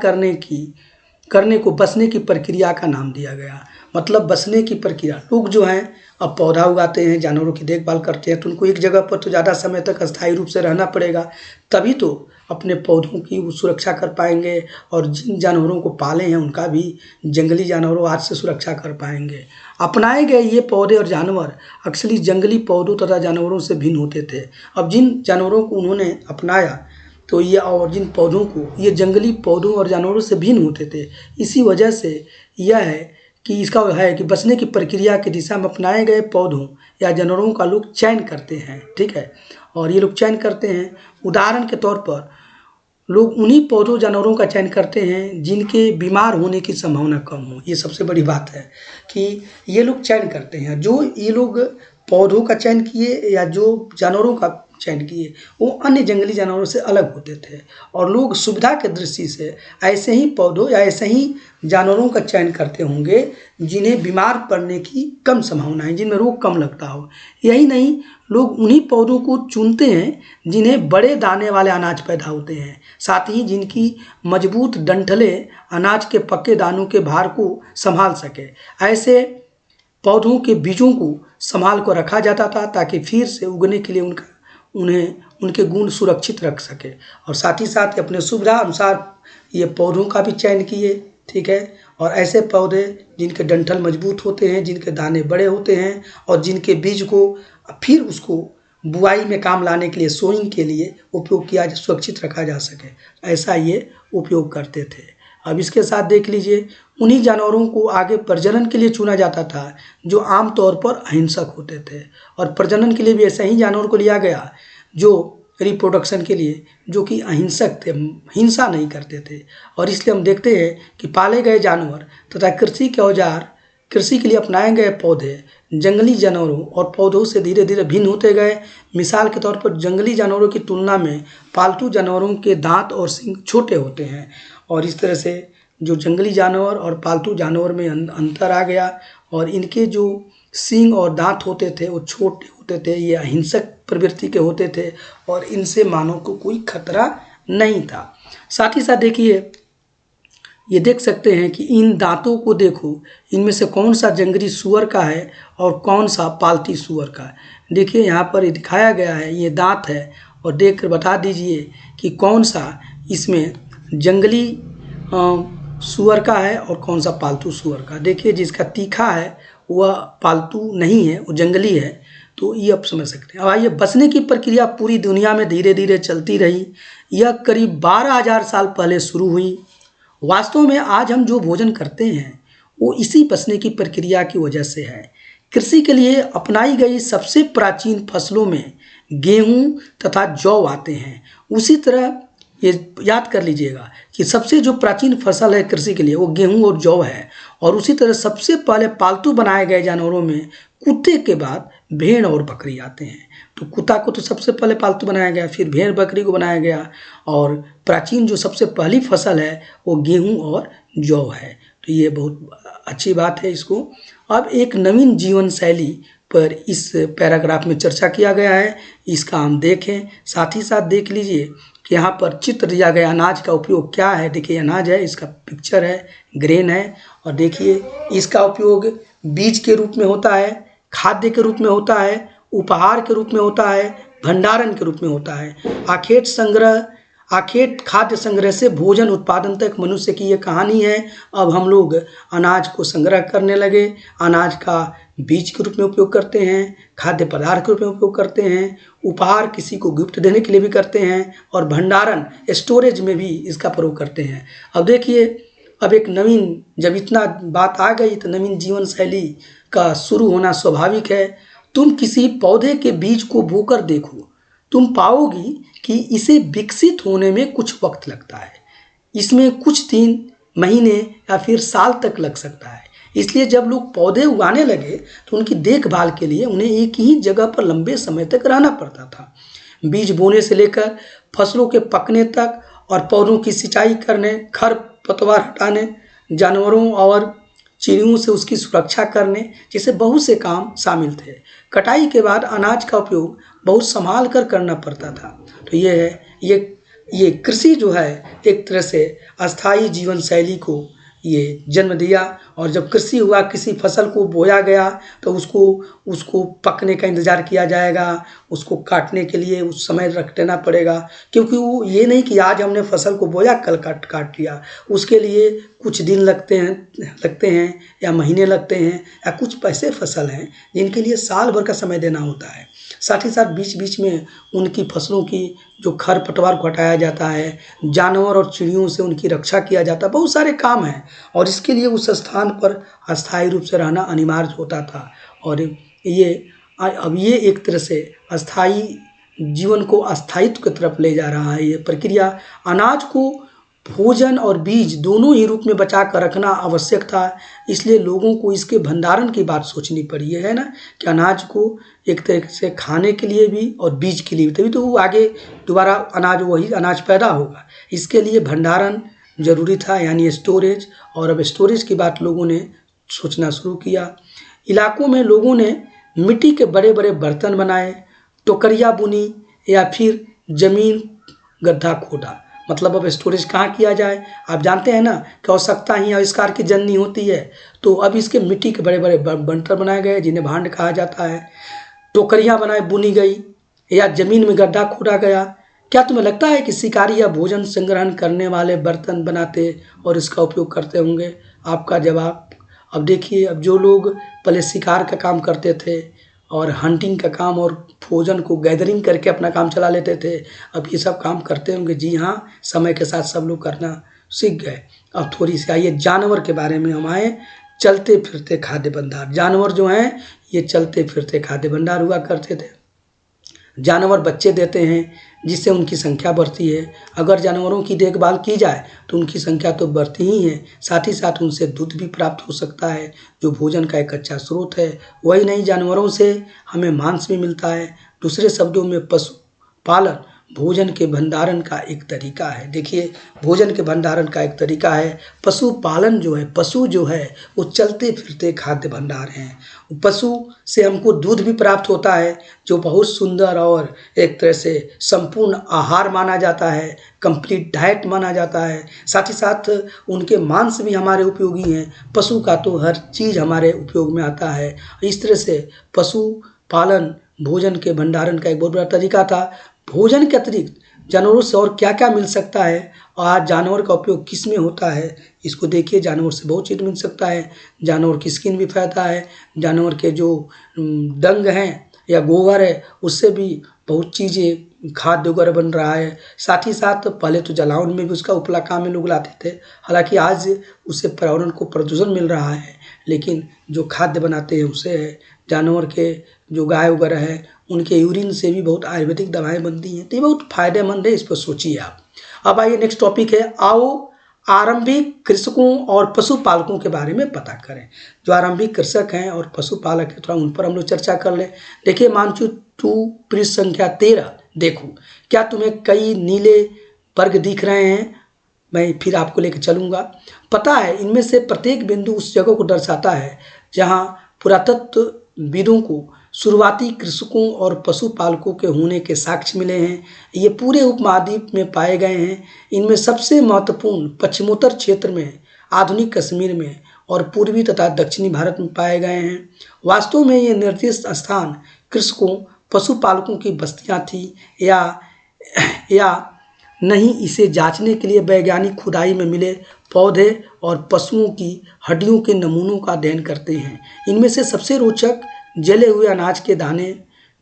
करने को बसने की प्रक्रिया का नाम दिया गया। मतलब बसने की प्रक्रिया, लोग जो हैं अब पौधा उगाते हैं, जानवरों की देखभाल करते हैं, तो उनको एक जगह पर तो ज़्यादा समय तक अस्थायी रूप से रहना पड़ेगा, तभी तो अपने पौधों की वो सुरक्षा कर पाएंगे और जिन जानवरों को पाले हैं उनका भी जंगली जानवरों आज से सुरक्षा कर पाएंगे। अपनाए गए ये पौधे और जानवर अक्सर जंगली पौधों तथा जानवरों से भिन्न होते थे। अब जिन जानवरों को उन्होंने अपनाया तो ये और जिन पौधों को, ये जंगली पौधों और जानवरों से भिन्न होते थे। इसी वजह से यह है कि इसका है कि बसने की प्रक्रिया की दिशा में अपनाए गए पौधों या जानवरों का लोग चयन करते हैं। ठीक है, और ये लोग चयन करते हैं, उदाहरण के तौर पर लोग उन्हीं पौधों जानवरों का चयन करते हैं जिनके बीमार होने की संभावना कम हो। ये सबसे बड़ी बात है कि ये लोग चयन करते हैं। जो ये लोग पौधों का चयन किए या जो जानवरों का चयन किए वो अन्य जंगली जानवरों से अलग होते थे और लोग सुविधा के दृष्टि से ऐसे ही पौधों या ऐसे ही जानवरों का चयन करते होंगे जिन्हें बीमार पड़ने की कम संभावना है, जिनमें रोग कम लगता हो। यही नहीं, लोग उन्हीं पौधों को चुनते हैं जिन्हें बड़े दाने वाले अनाज पैदा होते हैं, साथ ही जिनकी मजबूत डंठलें अनाज के पक्के दानों के भार को संभाल सके। ऐसे पौधों के बीजों को संभाल कर रखा जाता था ताकि फिर से उगने के लिए उनके गुण सुरक्षित रख सके। और साथ ही साथ अपने सुविधा अनुसार ये पौधों का भी चयन किए। ठीक है, और ऐसे पौधे जिनके डंठल मजबूत होते हैं, जिनके दाने बड़े होते हैं और जिनके बीज को फिर उसको बुआई में काम लाने के लिए, सोइंग के लिए उपयोग किया, सुरक्षित रखा जा सके, ऐसा ये उपयोग करते थे। अब इसके साथ देख लीजिए, उन्हीं जानवरों को आगे प्रजनन के लिए चुना जाता था जो आमतौर पर अहिंसक होते थे और प्रजनन के लिए भी ऐसे ही जानवर को लिया गया जो रिप्रोडक्शन के लिए, जो कि अहिंसक थे, हिंसा नहीं करते थे। और इसलिए हम देखते हैं कि पाले गए जानवर तथा कृषि के औजार, कृषि के लिए अपनाए गए पौधे जंगली जानवरों और पौधों से धीरे धीरे भिन्न होते गए। मिसाल के तौर पर जंगली जानवरों की तुलना में पालतू जानवरों के दांत और सींग छोटे होते हैं और इस तरह से जो जंगली जानवर और पालतू जानवर में अंतर आ गया और इनके जो सींग और दांत होते थे वो छोटे होते थे, ये अहिंसक प्रवृत्ति के होते थे और इनसे मानव को कोई खतरा नहीं था। साथ ही साथ देखिए, ये देख सकते हैं कि इन दांतों को देखो, इनमें से कौन सा जंगली सूअर का है और कौन सा पालती सूअर का है। देखिए यहाँ पर दिखाया गया है, ये दांत है और देख कर बता दीजिए कि कौन सा इसमें जंगली सूअर का है और कौन सा पालतू सूअर का। देखिए जिसका तीखा है वह पालतू नहीं है, वो जंगली है। तो ये आप समझ सकते हैं। अब आइए, बसने की प्रक्रिया पूरी दुनिया में धीरे धीरे चलती रही। यह करीब 12,000 साल पहले शुरू हुई। वास्तव में आज हम जो भोजन करते हैं वो इसी बसने की प्रक्रिया की वजह से है। कृषि के लिए अपनाई गई सबसे प्राचीन फसलों में गेहूं तथा जौ आते हैं। उसी तरह ये याद कर लीजिएगा कि सबसे जो प्राचीन फसल है कृषि के लिए वो गेहूं और जौ है। और उसी तरह सबसे पहले पालतू बनाए गए जानवरों में कुत्ते के बाद भेड़ और बकरी आते हैं। तो कुत्ता को तो सबसे पहले पालतू बनाया गया, फिर भेड़ बकरी को बनाया गया, और प्राचीन जो सबसे पहली फसल है वो गेहूं और जौ है। तो ये बहुत अच्छी बात है। इसको अब एक नवीन जीवन शैली पर इस पैराग्राफ में चर्चा किया गया है, इसका हम देखें। साथ ही साथ देख लीजिए कि यहाँ पर चित्र दिया गया अनाज का उपयोग क्या है। देखिए अनाज है, इसका पिक्चर है, ग्रेन है, और देखिए इसका उपयोग बीज के रूप में होता है, खाद्य के रूप में होता है, उपहार के रूप में होता है, भंडारण के रूप में होता है। आखेट खाद्य संग्रह से भोजन उत्पादन तक मनुष्य की ये कहानी है। अब हम लोग अनाज को संग्रह करने लगे, अनाज का बीज के रूप में उपयोग करते हैं, खाद्य पदार्थ के रूप में उपयोग करते हैं, उपहार किसी को गिफ्ट देने के लिए भी करते हैं, और भंडारण स्टोरेज में भी इसका प्रयोग करते हैं। अब देखिए, अब एक नवीन, जब इतना बात आ गई तो नवीन जीवन शैली का शुरू होना स्वाभाविक है। तुम किसी पौधे के बीज को बोकर देखो, तुम पाओगी कि इसे विकसित होने में कुछ वक्त लगता है। इसमें कुछ दिन, महीने या फिर साल तक लग सकता है। इसलिए जब लोग पौधे उगाने लगे तो उनकी देखभाल के लिए उन्हें एक ही जगह पर लंबे समय तक रहना पड़ता था। बीज बोने से लेकर फसलों के पकने तक, और पौधों की सिंचाई करने, खरपतवार हटाने, जानवरों और चिड़ियों से उसकी सुरक्षा करने जैसे बहुत से काम शामिल थे। कटाई के बाद अनाज का उपयोग बहुत संभाल कर करना पड़ता था। तो ये है, ये कृषि जो है एक तरह से अस्थाई जीवन शैली को ये जन्म दिया। और जब कृषि हुआ, किसी फसल को बोया गया तो उसको पकने का इंतज़ार किया जाएगा, उसको काटने के लिए उस समय रख देना पड़ेगा, क्योंकि वो ये नहीं कि आज हमने फसल को बोया कल काट लिया। उसके लिए कुछ दिन लगते हैं या महीने लगते हैं, या कुछ ऐसे फसल हैं जिनके लिए साल भर का समय देना होता है। साथ ही साथ बीच बीच में उनकी फसलों की जो खरपतवार को हटाया जाता है, जानवर और चिड़ियों से उनकी रक्षा किया जाता है, बहुत सारे काम हैं। और इसके लिए उस स्थान पर अस्थायी रूप से रहना अनिवार्य होता था। और अब ये एक तरह से अस्थाई जीवन को अस्थायित्व की तरफ ले जा रहा है। ये प्रक्रिया अनाज को भोजन और बीज दोनों ही रूप में बचा कर रखना आवश्यक था। इसलिए लोगों को इसके भंडारण की बात सोचनी पड़ी है ना, कि अनाज को एक तरह से खाने के लिए भी और बीज के लिए भी, तभी तो वो आगे दोबारा वही अनाज पैदा होगा। इसके लिए भंडारण जरूरी था, यानी स्टोरेज। और अब स्टोरेज की बात लोगों ने सोचना शुरू किया। इलाकों में लोगों ने मिट्टी के बड़े बड़े बर्तन बनाए, टोकरियाँ बुनी, या फिर जमीन गड्ढा खोदा। मतलब अब स्टोरेज कहाँ किया जाए, आप जानते हैं ना कि आवश्यकता ही आविष्कार की जननी होती है। तो अब इसके मिट्टी के बड़े बड़े बर्तन बनाए गए जिन्हें भांड कहा जाता है, टोकरियाँ बुनी गई, या जमीन में गड्ढा खोदा गया। क्या तुम्हें लगता है कि शिकारी या भोजन संग्रहण करने वाले बर्तन बनाते और इसका उपयोग करते होंगे? आपका जवाब, अब देखिए, अब जो लोग पहले शिकार का काम करते थे और हंटिंग का काम और भोजन को गैदरिंग करके अपना काम चला लेते थे, अब ये सब काम करते होंगे। जी हाँ, समय के साथ सब लोग करना सीख गए। अब थोड़ी सी आइए जानवर के बारे में हम आए। चलते फिरते खाद्य भंडार, जानवर जो हैं ये चलते फिरते खाद्य भंडार हुआ करते थे। जानवर बच्चे देते हैं जिससे उनकी संख्या बढ़ती है। अगर जानवरों की देखभाल की जाए तो उनकी संख्या तो बढ़ती ही है, साथ ही साथ उनसे दूध भी प्राप्त हो सकता है जो भोजन का एक अच्छा स्रोत है। वही नहीं, जानवरों से हमें मांस भी मिलता है। दूसरे शब्दों में पशुपालन भोजन के भंडारण का एक तरीका है। देखिए, भोजन के भंडारण का एक तरीका है पशुपालन जो है। पशु जो है वो चलते फिरते खाद्य भंडार हैं। पशु से हमको दूध भी प्राप्त होता है जो बहुत सुंदर और एक तरह से संपूर्ण आहार माना जाता है, कंप्लीट डाइट माना जाता है। साथ ही साथ उनके मांस भी हमारे उपयोगी हैं। पशु का तो हर चीज़ हमारे उपयोग में आता है। इस तरह से पशुपालन भोजन के भंडारण का एक बहुत बड़ा तरीका था। भोजन के अतिरिक्त जानवरों से और क्या क्या मिल सकता है, और आज जानवर का उपयोग किस में होता है, इसको देखिए। जानवर से बहुत चीज़ मिल सकता है। जानवर की स्किन भी फायदा है, जानवर के जो डंग हैं या गोबर है उससे भी बहुत चीज़ें खाद्य वगैरह बन रहा है। साथ ही साथ पहले तो जलावन में भी उसका उपला काम में लोग लाते थे, हालांकि आज उससे पर्यावरण को प्रदूषण मिल रहा है, लेकिन जो खाद्य बनाते हैं उससे है। जानवर के जो गाय वगैरह है उनके यूरिन से भी बहुत आयुर्वेदिक दवाएं बनती हैं। तो ये बहुत फायदेमंद है, इस पर सोचिए आप। अब आइए नेक्स्ट टॉपिक है, आओ आरंभिक कृषकों और पशुपालकों के बारे में पता करें। जो आरंभिक कृषक हैं और पशुपालक हैं, थोड़ा उन पर हम लोग चर्चा कर लें। देखिए मानचित्र 2 पृष्ठ संख्या 13 देखो, क्या तुम्हें कई नीले वर्ग दिख रहे हैं? मैं फिर आपको लेकर चलूँगा। पता है इनमें से प्रत्येक बिंदु उस जगह को दर्शाता है जहाँ पुरातत्वविदों को शुरुआती कृषकों और पशुपालकों के होने के साक्ष्य मिले हैं। ये पूरे उपमहाद्वीप में पाए गए हैं। इनमें सबसे महत्वपूर्ण पश्चिमोत्तर क्षेत्र में, आधुनिक कश्मीर में और पूर्वी तथा दक्षिणी भारत में पाए गए हैं। वास्तव में ये निर्दिष्ट स्थान कृषकों पशुपालकों की बस्तियां थी या नहीं, इसे जांचने के लिए वैज्ञानिक खुदाई में मिले पौधे और पशुओं की हड्डियों के नमूनों का अध्ययन करते हैं। इनमें से सबसे रोचक जले हुए अनाज के दाने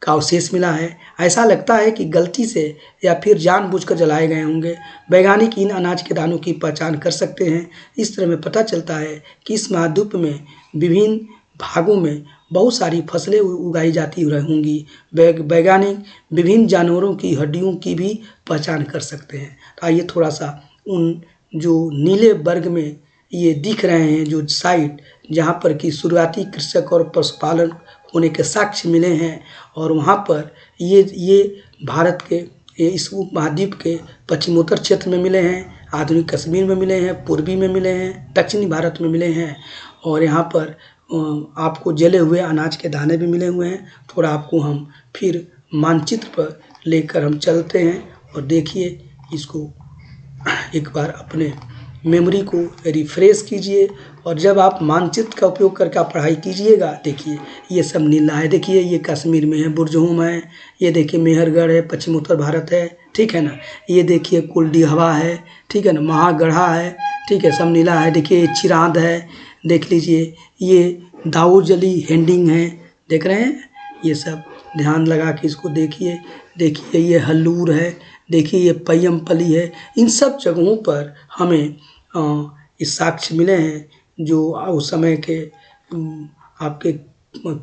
का अवशेष मिला है। ऐसा लगता है कि गलती से या फिर जानबूझकर जलाए गए होंगे। वैज्ञानिक इन अनाज के दानों की पहचान कर सकते हैं। इस तरह में पता चलता है कि इस महाद्वीप में विभिन्न भागों में बहुत सारी फसलें उगाई जाती होंगी। वैज्ञानिक विभिन्न जानवरों की हड्डियों की भी पहचान कर सकते हैं। तो आइए थोड़ा सा उन जो नीले वर्ग में ये दिख रहे हैं जो साइट जहाँ पर कि शुरुआती कृषक और पशुपालन होने के साक्ष्य मिले हैं, और वहाँ पर ये भारत के इस उपमहाद्वीप के पश्चिमोत्तर क्षेत्र में मिले हैं, आधुनिक कश्मीर में मिले हैं, पूर्वी में मिले हैं, दक्षिणी भारत में मिले हैं, और यहाँ पर आपको जले हुए अनाज के दाने भी मिले हुए हैं। थोड़ा आपको हम फिर मानचित्र पर लेकर हम चलते हैं और देखिए इसको एक बार अपने मेमोरी को रिफ्रेश कीजिए, और जब आप मानचित्र का उपयोग करके आप पढ़ाई कीजिएगा, देखिए ये सब नीला है। देखिए ये कश्मीर में है, बुरजहोम है, ये देखिए मेहरगढ़ है, पश्चिमोत्तर भारत है, ठीक है ना। ये देखिए कुलडीहवा है, ठीक है ना, महागढ़ा है, ठीक है, सब नीला है। देखिए चिरांद है, देख लीजिए, ये दाऊजली हेंडिंग है, देख रहे हैं, ये सब ध्यान लगा के इसको देखिए। देखिए ये हल्लूर है, देखिए ये पय्यमपली है। इन सब जगहों पर हमें इस साक्ष्य मिले हैं जो उस समय के आपके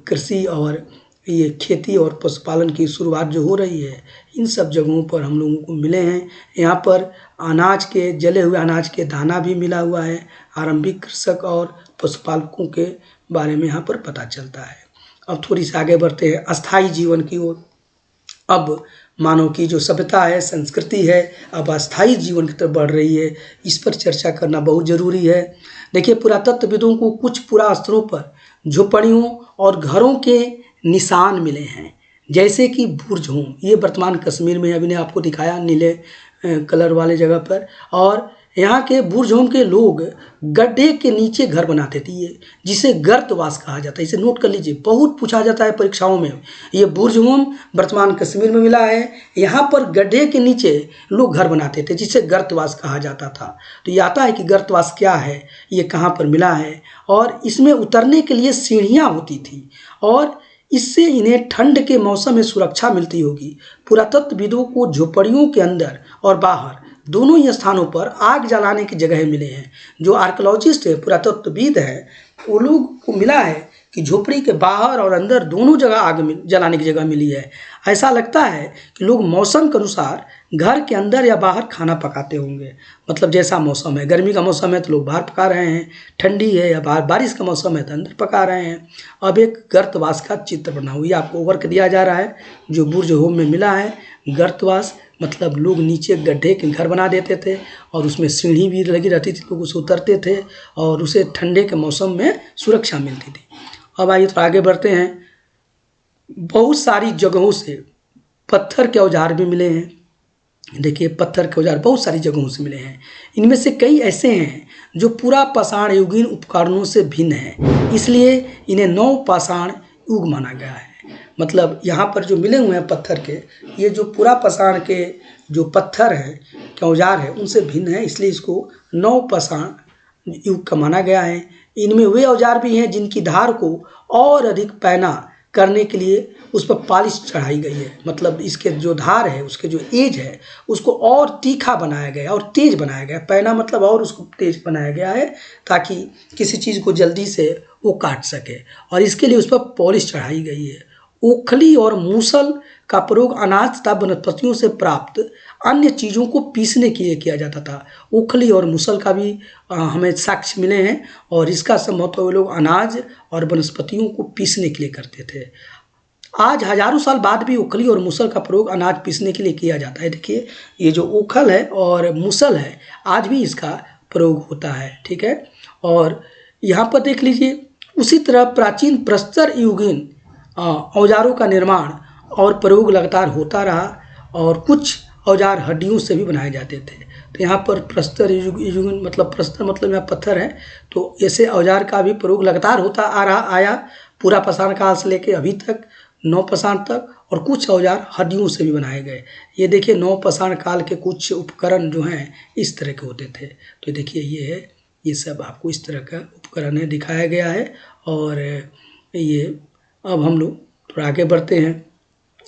कृषि और ये खेती और पशुपालन की शुरुआत जो हो रही है, इन सब जगहों पर हम लोगों को मिले हैं। यहाँ पर अनाज के जले हुए अनाज के दाना भी मिला हुआ है। आरंभिक कृषक और पशुपालकों के बारे में यहाँ पर पता चलता है। अब थोड़ी सी आगे बढ़ते हैं अस्थाई जीवन की ओर। अब मानव की जो सभ्यता है, संस्कृति है, अब अस्थाई जीवन की तरफ बढ़ रही है। इस पर चर्चा करना बहुत ज़रूरी है। देखिए पुरातत्वविदों को कुछ पुरास्थलों पर झोपड़ियों और घरों के निशान मिले हैं, जैसे कि बुरजहोम, ये वर्तमान कश्मीर में अभी ने आपको दिखाया नीले कलर वाले जगह पर। और यहाँ के बुरजहोम के लोग गड्ढे के नीचे घर बनाते थे, जिसे गर्तवास कहा जाता है। इसे नोट कर लीजिए, बहुत पूछा जाता है परीक्षाओं में। ये बुरजहोम वर्तमान कश्मीर में मिला है। यहाँ पर गड्ढे के नीचे लोग घर बनाते थे, जिसे गर्तवास कहा जाता था। तो ये आता है कि गर्तवास क्या है, ये कहाँ पर मिला है, और इसमें उतरने के लिए सीढ़ियाँ होती थी, और इससे इन्हें ठंड के मौसम में सुरक्षा मिलती होगी। पुरातत्वविदों को झोपड़ियों के अंदर और बाहर दोनों ही स्थानों पर आग जलाने की जगह मिले हैं। जो आर्कियोलॉजिस्ट है, पुरातत्वविद हैं, वो लोग को मिला है कि झोपड़ी के बाहर और अंदर दोनों जगह आग जलाने की जगह मिली है। ऐसा लगता है कि लोग मौसम के अनुसार घर के अंदर या बाहर खाना पकाते होंगे। मतलब जैसा मौसम है, गर्मी का मौसम है तो लोग बाहर पका रहे हैं, ठंडी है या बाहर बारिश का मौसम है तो अंदर पका रहे हैं। अब एक गर्तवास का चित्र बना हुआ है, आपको वर्क दिया जा रहा है जो बुरजहोम में मिला है। गर्तवास मतलब लोग नीचे गड्ढे के घर बना देते थे, और उसमें सीढ़ी भी लगी रहती थी, लोग उसे उतरते थे, और उसे ठंडे के मौसम में सुरक्षा मिलती थी। अब आइए तो आगे बढ़ते हैं। बहुत सारी जगहों से पत्थर के औजार भी मिले हैं। देखिए पत्थर के औजार बहुत सारी जगहों से मिले हैं। इनमें से कई ऐसे हैं जो पूरा पाषाण युगीन उपकरणों से भिन्न हैं, इसलिए इन्हें नव पाषाण युग माना गया है। मतलब यहाँ पर जो मिले हुए हैं पत्थर के, ये जो पूरा पाषाण के जो पत्थर हैं के औजार है उनसे भिन्न है, इसलिए इसको नव पाषाण युग का माना गया है। इनमें वे औजार भी हैं जिनकी धार को और अधिक पैना करने के लिए उस पर पॉलिश चढ़ाई गई है। मतलब इसके जो धार है, उसके जो एज है, उसको और तीखा बनाया गया और तेज बनाया गया। पैना मतलब और उसको तेज बनाया गया है ताकि किसी चीज़ को जल्दी से वो काट सके, और इसके लिए उस पर पॉलिश चढ़ाई गई है। ओखली और मूसल का प्रयोग अनाज तथा वनस्पतियों से प्राप्त अन्य चीज़ों को पीसने के लिए किया जाता था। ओखली और मूसल का भी हमें साक्ष्य मिले हैं, और इसका संभवतः वे लोग अनाज और वनस्पतियों को पीसने के लिए करते थे। आज हजारों साल बाद भी ओखली और मूसल का प्रयोग अनाज पीसने के लिए किया जाता है। देखिए ये जो ओखल है और मूसल है, आज भी इसका प्रयोग होता है, ठीक है। और यहाँ पर देख लीजिए, उसी तरह प्राचीन प्रस्तर युगीन औजारों का निर्माण और प्रयोग लगातार होता रहा, और कुछ औजार हड्डियों से भी बनाए जाते थे। तो यहाँ पर प्रस्तर युगीन मतलब प्रस्तर मतलब यहाँ पत्थर है, तो ऐसे औजार का भी प्रयोग लगातार होता आया पूरा पाषाण काल से लेके अभी तक, नवपाषाण तक, और कुछ औजार हड्डियों से भी बनाए गए। ये देखिए नवपाषाण काल के कुछ उपकरण जो हैं इस तरह के होते थे। तो देखिए ये है, ये सब आपको इस तरह का उपकरण है दिखाया गया है। और ये अब हम लोग थोड़ा आगे बढ़ते हैं।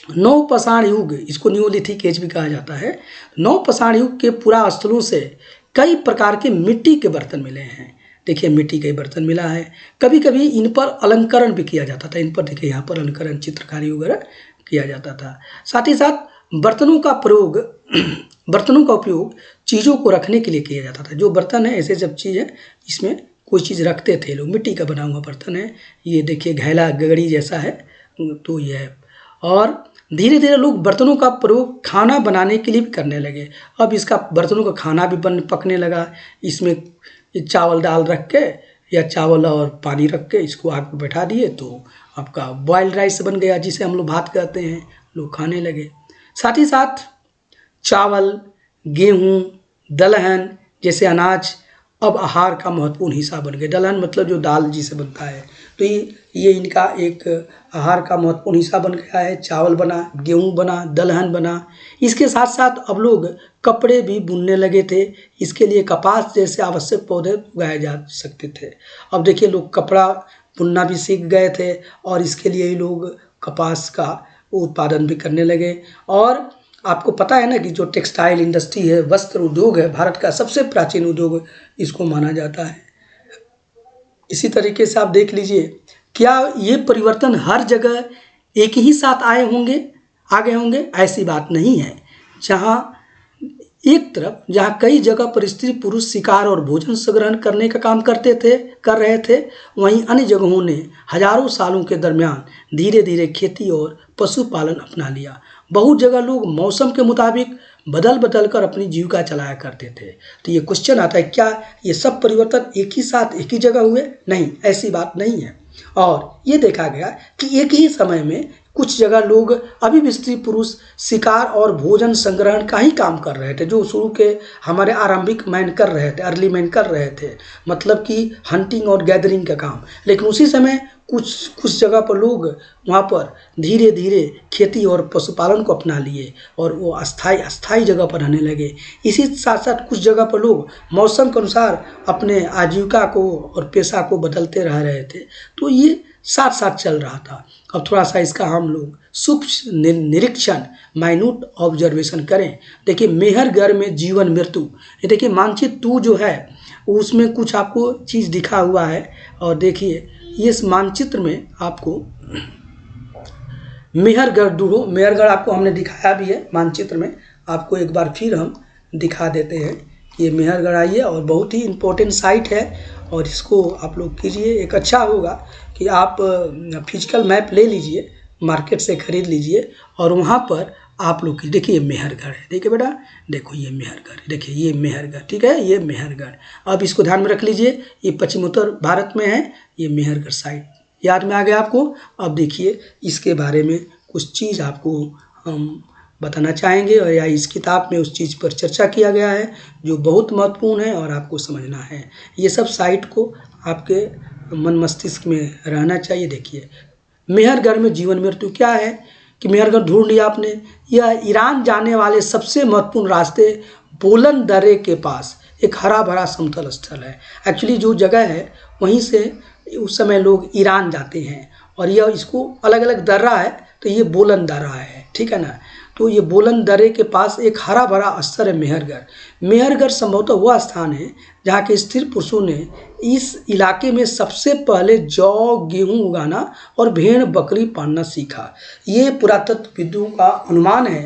नवपाषाण युग, इसको न्यूलिथिक एज भी कहा जाता है। नवपाषाण युग के पुरा स्थलों से कई प्रकार के मिट्टी के बर्तन मिले हैं। देखिए मिट्टी के बर्तन मिला है। कभी कभी इन पर अलंकरण भी किया जाता था। इन पर देखिए यहाँ पर अलंकरण, चित्रकारी वगैरह किया जाता था। साथ ही साथ बर्तनों का उपयोग चीज़ों को रखने के लिए किया जाता था। जो बर्तन है, ऐसे सब चीज़ है, इसमें कोई चीज़ रखते थे लोग। मिट्टी का बना हुआ बर्तन है। ये देखिए घैला गगड़ी जैसा है, तो ये है। और धीरे धीरे लोग बर्तनों का प्रयोग खाना बनाने के लिए भी करने लगे। अब इसका बर्तनों का खाना भी पकने लगा। इसमें चावल दाल रख के या चावल और पानी रख के इसको आग पर बैठा दिए, तो आपका बॉइल्ड राइस बन गया, जिसे हम लोग भात कहते हैं। लोग खाने लगे। साथ ही साथ चावल, गेहूँ, दलहन जैसे अनाज अब आहार का महत्वपूर्ण हिस्सा बन गए। दलहन मतलब जो दाल जिसे बनता है, तो ये इनका एक आहार का महत्वपूर्ण हिस्सा बन गया है। चावल बना, गेहूँ बना, दलहन बना। इसके साथ साथ अब लोग कपड़े भी बुनने लगे थे। इसके लिए कपास जैसे आवश्यक पौधे उगाए जा सकते थे। अब देखिए लोग कपड़ा बुनना भी सीख गए थे, और इसके लिए ही लोग कपास का उत्पादन भी करने लगे। और आपको पता है ना कि जो टेक्सटाइल इंडस्ट्री है, वस्त्र उद्योग है, भारत का सबसे प्राचीन उद्योग इसको माना जाता है। इसी तरीके से आप देख लीजिए, क्या ये परिवर्तन हर जगह एक ही साथ आए होंगे? ऐसी बात नहीं है। जहाँ कई जगह पर स्त्री पुरुष शिकार और भोजन संग्रहण करने का काम कर रहे थे, वहीं अन्य जगहों ने हजारों सालों के दरमियान धीरे धीरे खेती और पशुपालन अपना लिया। बहुत जगह लोग मौसम के मुताबिक बदल कर अपनी जीविका चलाया करते थे। तो ये क्वेश्चन आता है, क्या ये सब परिवर्तन एक ही साथ एक ही जगह हुए? नहीं, ऐसी बात नहीं है। और ये देखा गया कि एक ही समय में कुछ जगह लोग अभी भी स्त्री पुरुष शिकार और भोजन संग्रहण का ही काम कर रहे थे, जो शुरू के हमारे आरंभिक मैन कर रहे थे, अर्ली मैन कर रहे थे, मतलब कि हंटिंग और गैदरिंग का काम। लेकिन उसी समय कुछ जगह पर लोग वहाँ पर धीरे धीरे खेती और पशुपालन को अपना लिए, और वो अस्थाई जगह पर रहने लगे। इसी साथ साथ कुछ जगह पर लोग मौसम के अनुसार अपने आजीविका को और पेशा को बदलते रह रहे थे। तो ये साथ साथ चल रहा था। अब थोड़ा सा इसका हम लोग सूक्ष्म निरीक्षण, माइन्यूट ऑब्जर्वेशन करें। देखिए मेहरगढ़ में जीवन मृत्यु, ये देखिए मानचित्र 2 जो है उसमें कुछ आपको चीज़ दिखा हुआ है। और देखिए ये इस मानचित्र में आपको मेहरगढ़ आपको हमने दिखाया भी है मानचित्र में। आपको एक बार फिर हम दिखा देते हैं कि ये मेहरगढ़ आई है, और बहुत ही इम्पोर्टेंट साइट है। और इसको आप लोग कीजिए। एक अच्छा होगा कि आप फिजिकल मैप ले लीजिए, मार्केट से ख़रीद लीजिए, और वहाँ पर आप लोग की देखिए मेहरगढ़ है। देखिए बेटा, देखो ये मेहरगढ़, देखिए ये मेहरगढ़, ठीक है, ये मेहरगढ़। अब इसको ध्यान में रख लीजिए, ये पश्चिम उत्तर भारत में है। ये मेहरगढ़ साइट याद में आ गया आपको। अब देखिए इसके बारे में कुछ चीज़ आपको हम बताना चाहेंगे, और या इस किताब में उस चीज़ पर चर्चा किया गया है जो बहुत महत्वपूर्ण है और आपको समझना है। ये सब साइट को आपके मन मस्तिष्क में रहना चाहिए। देखिए मेहरगढ़ में जीवन मृत्यु क्या है कि मेहरगढ़ ढूंढ लिया आपने। यह ईरान जाने वाले सबसे महत्वपूर्ण रास्ते बोलन दर्रे के पास एक हरा भरा समतल स्थल है। एक्चुअली जो जगह है वहीं से उस समय लोग ईरान जाते हैं, और यह इसको अलग अलग दर्रा है, तो ये बोलन दर्रा है, ठीक है ना। तो ये बोलन दर्रे के पास एक हरा भरा स्तर है मेहरगढ़। मेहरगढ़ संभवतः वह स्थान है जहाँ के स्थिर पुरुषों ने इस इलाके में सबसे पहले जौ गेहूं उगाना और भेड़ बकरी पालना सीखा। ये पुरातत्वविदों का अनुमान है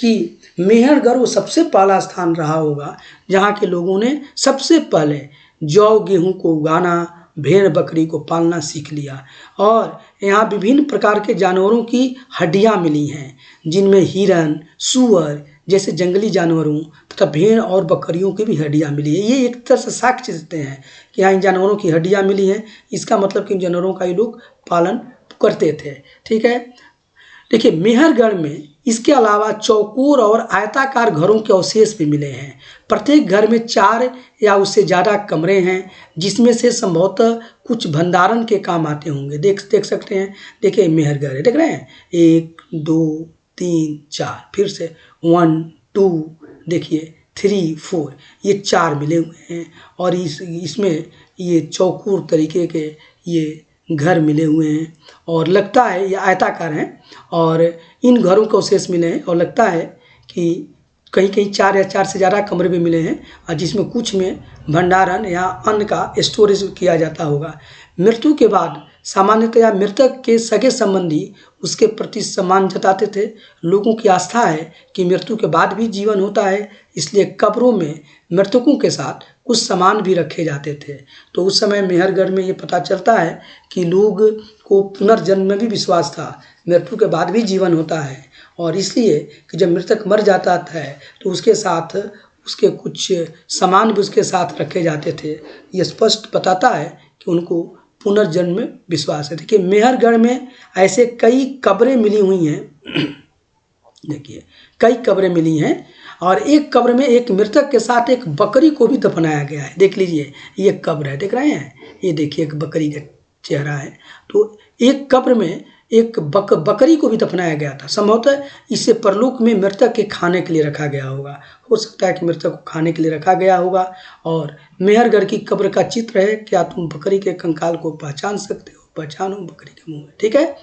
कि मेहरगढ़ वो सबसे पहला स्थान रहा होगा जहाँ के लोगों ने सबसे पहले जौ गेहूं को उगाना, भेड़ बकरी को पालना सीख लिया। और यहाँ विभिन्न प्रकार के जानवरों की हड्डियाँ मिली हैं, जिनमें हिरन, सूअर जैसे जंगली जानवरों तथा भेड़ और बकरियों की भी हड्डियाँ मिली है। ये एक तरह से साक्ष्य देते हैं कि यहाँ इन जानवरों की हड्डियाँ मिली हैं। इसका मतलब कि इन जानवरों का ये लोग पालन करते थे। ठीक है, देखिए मेहरगढ़ में इसके अलावा चौकोर और आयताकार घरों के अवशेष भी मिले हैं। प्रत्येक घर में 4 या उससे ज़्यादा कमरे हैं, जिसमें से संभवतः कुछ भंडारण के काम आते होंगे। देख सकते हैं, देखिए मेहरगढ़ है, देख रहे हैं 1 2 3 4, फिर से 1 2, देखिए 3 4, ये 4 मिले हुए हैं। और इसमें ये चौकोर तरीके के ये घर मिले हुए हैं और लगता है ये आयताकार हैं। और इन घरों को अवशेष मिले हैं और लगता है कि कहीं कहीं 4 या 4 से ज़्यादा कमरे भी मिले हैं, और जिसमें कुछ में भंडारण या अन्न का स्टोरेज किया जाता होगा। मृत्यु के बाद सामान्यतया मृतक के सगे संबंधी उसके प्रति सम्मान जताते थे। लोगों की आस्था है कि मृत्यु के बाद भी जीवन होता है, इसलिए कब्रों में मृतकों के साथ कुछ सामान भी रखे जाते थे। तो उस समय मेहरगढ़ में ये पता चलता है कि लोग को पुनर्जन्म में भी विश्वास था, मृत्यु के बाद भी जीवन होता है। और इसलिए कि जब मृतक मर जाता है तो उसके साथ उसके कुछ सामान भी उसके साथ रखे जाते थे। ये स्पष्ट बताता है कि उनको पुनर्जन्म में विश्वास है। देखिए मेहरगढ़ में ऐसे कई कब्रें मिली हुई हैं देखिए कई कब्रें मिली हैं, और एक कब्र में एक मृतक के साथ एक बकरी को भी दफनाया गया है। देख लीजिए, ये कब्र है, देख रहे हैं, ये देखिए एक बकरी का चेहरा है। तो एक कब्र में एक बकरी को भी दफनाया गया था। संभवतः इसे परलोक में मृतक के खाने के लिए रखा गया होगा। हो सकता है कि मृतक को खाने के लिए रखा गया होगा। और मेहरगढ़ की कब्र का चित्र है, क्या तुम बकरी के कंकाल को पहचान सकते हो? पहचानो बकरी के मुंह में। ठीक है,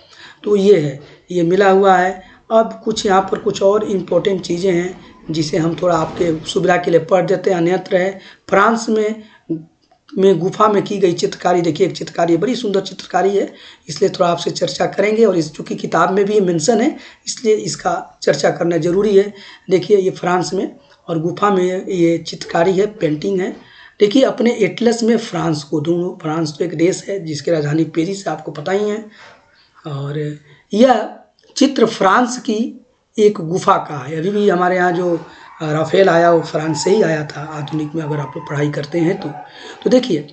तो ये है, ये मिला हुआ है। अब कुछ यहाँ पर कुछ और इम्पोर्टेंट चीज़ें हैं जिसे हम थोड़ा आपके सुविधा के लिए पढ़ देते हैं। अन्यत्र है फ्रांस में गुफा में की गई चित्रकारी। देखिए एक चित्रकारी, बड़ी सुंदर चित्रकारी है, इसलिए थोड़ा आपसे चर्चा करेंगे। और इस चूँकि किताब में भी मेंशन है, इसलिए इसका चर्चा करना जरूरी है। देखिए ये फ्रांस में और गुफा में ये चित्रकारी है, पेंटिंग है। देखिए अपने एटलस में फ्रांस को दोनों, फ्रांस तो एक देश है जिसकी राजधानी पेरिस है, आपको पता ही है। और यह चित्र फ्रांस की एक गुफा का है। अभी भी हमारे यहाँ जो राफेल आया वो फ्रांस से ही आया था, आधुनिक में अगर आप लोग पढ़ाई करते हैं तो देखिए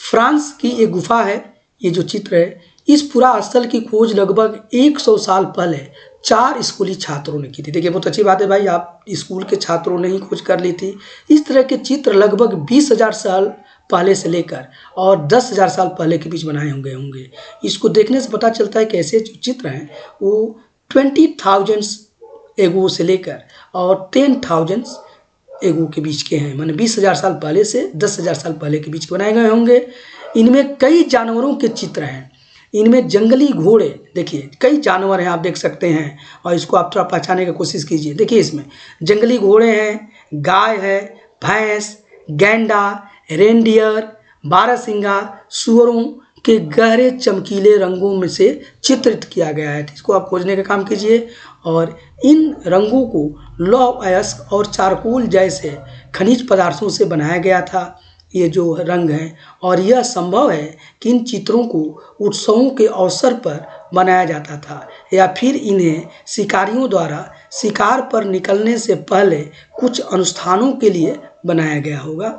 फ्रांस की एक गुफा है। ये जो चित्र है, इस पुरा स्थल की खोज लगभग 100 साल पहले 4 स्कूली छात्रों ने की थी। देखिए बहुत अच्छी बात है भाई, आप स्कूल के छात्रों ने ही खोज कर ली थी। इस तरह के चित्र लगभग 20,000 साल पहले से लेकर और 10,000 साल पहले के बीच बनाए होंगे। इसको देखने से पता चलता है कि ऐसे जो चित्र हैं वो 20,000 एगो से लेकर और 10,000 एगो के बीच के हैं, माने 20,000 साल पहले से 10,000 साल पहले के बीच के बनाए गए होंगे। इनमें कई जानवरों के चित्र हैं। इनमें जंगली घोड़े, देखिए कई जानवर हैं, आप देख सकते हैं। और इसको आप थोड़ा पहचानने की कोशिश कीजिए। देखिए इसमें जंगली घोड़े हैं, गाय है, भैंस, गैंडा, रेनडियर, बारहसिंगा, सुअरों के गहरे चमकीले रंगों में से चित्रित किया गया है। इसको आप खोजने का काम कीजिए। और इन रंगों को लौह अयस्क और चारकोल जैसे खनिज पदार्थों से बनाया गया था, ये जो रंग हैं। और यह संभव है कि इन चित्रों को उत्सवों के अवसर पर बनाया जाता था, या फिर इन्हें शिकारियों द्वारा शिकार पर निकलने से पहले कुछ अनुष्ठानों के लिए बनाया गया होगा।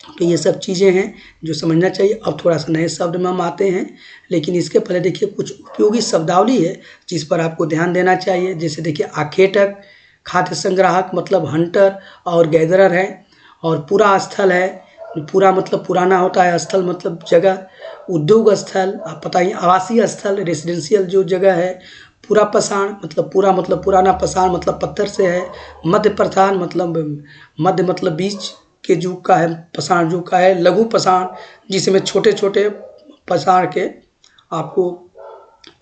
तो ये सब चीज़ें हैं जो समझना चाहिए। अब थोड़ा सा नए शब्द में हम आते हैं, लेकिन इसके पहले देखिए कुछ उपयोगी शब्दावली है जिस पर आपको ध्यान देना चाहिए। जैसे देखिए आखेटक खाद्य संग्राहक मतलब हंटर और गैदरर है। और पूरा स्थल है, पूरा मतलब पुराना होता है, स्थल मतलब जगह। उद्योग स्थल, आप पता ही, आवासीय स्थल रेसिडेंशियल जो जगह है। पूरा पसाण मतलब पूरा मतलब पुराना, पसाण मतलब पत्थर से है। मध्य प्रधान मतलब मध्य मतलब बीच के युग का है, पसाण युग का है। लघु पसाण जिसमें छोटे छोटे पसाण के आपको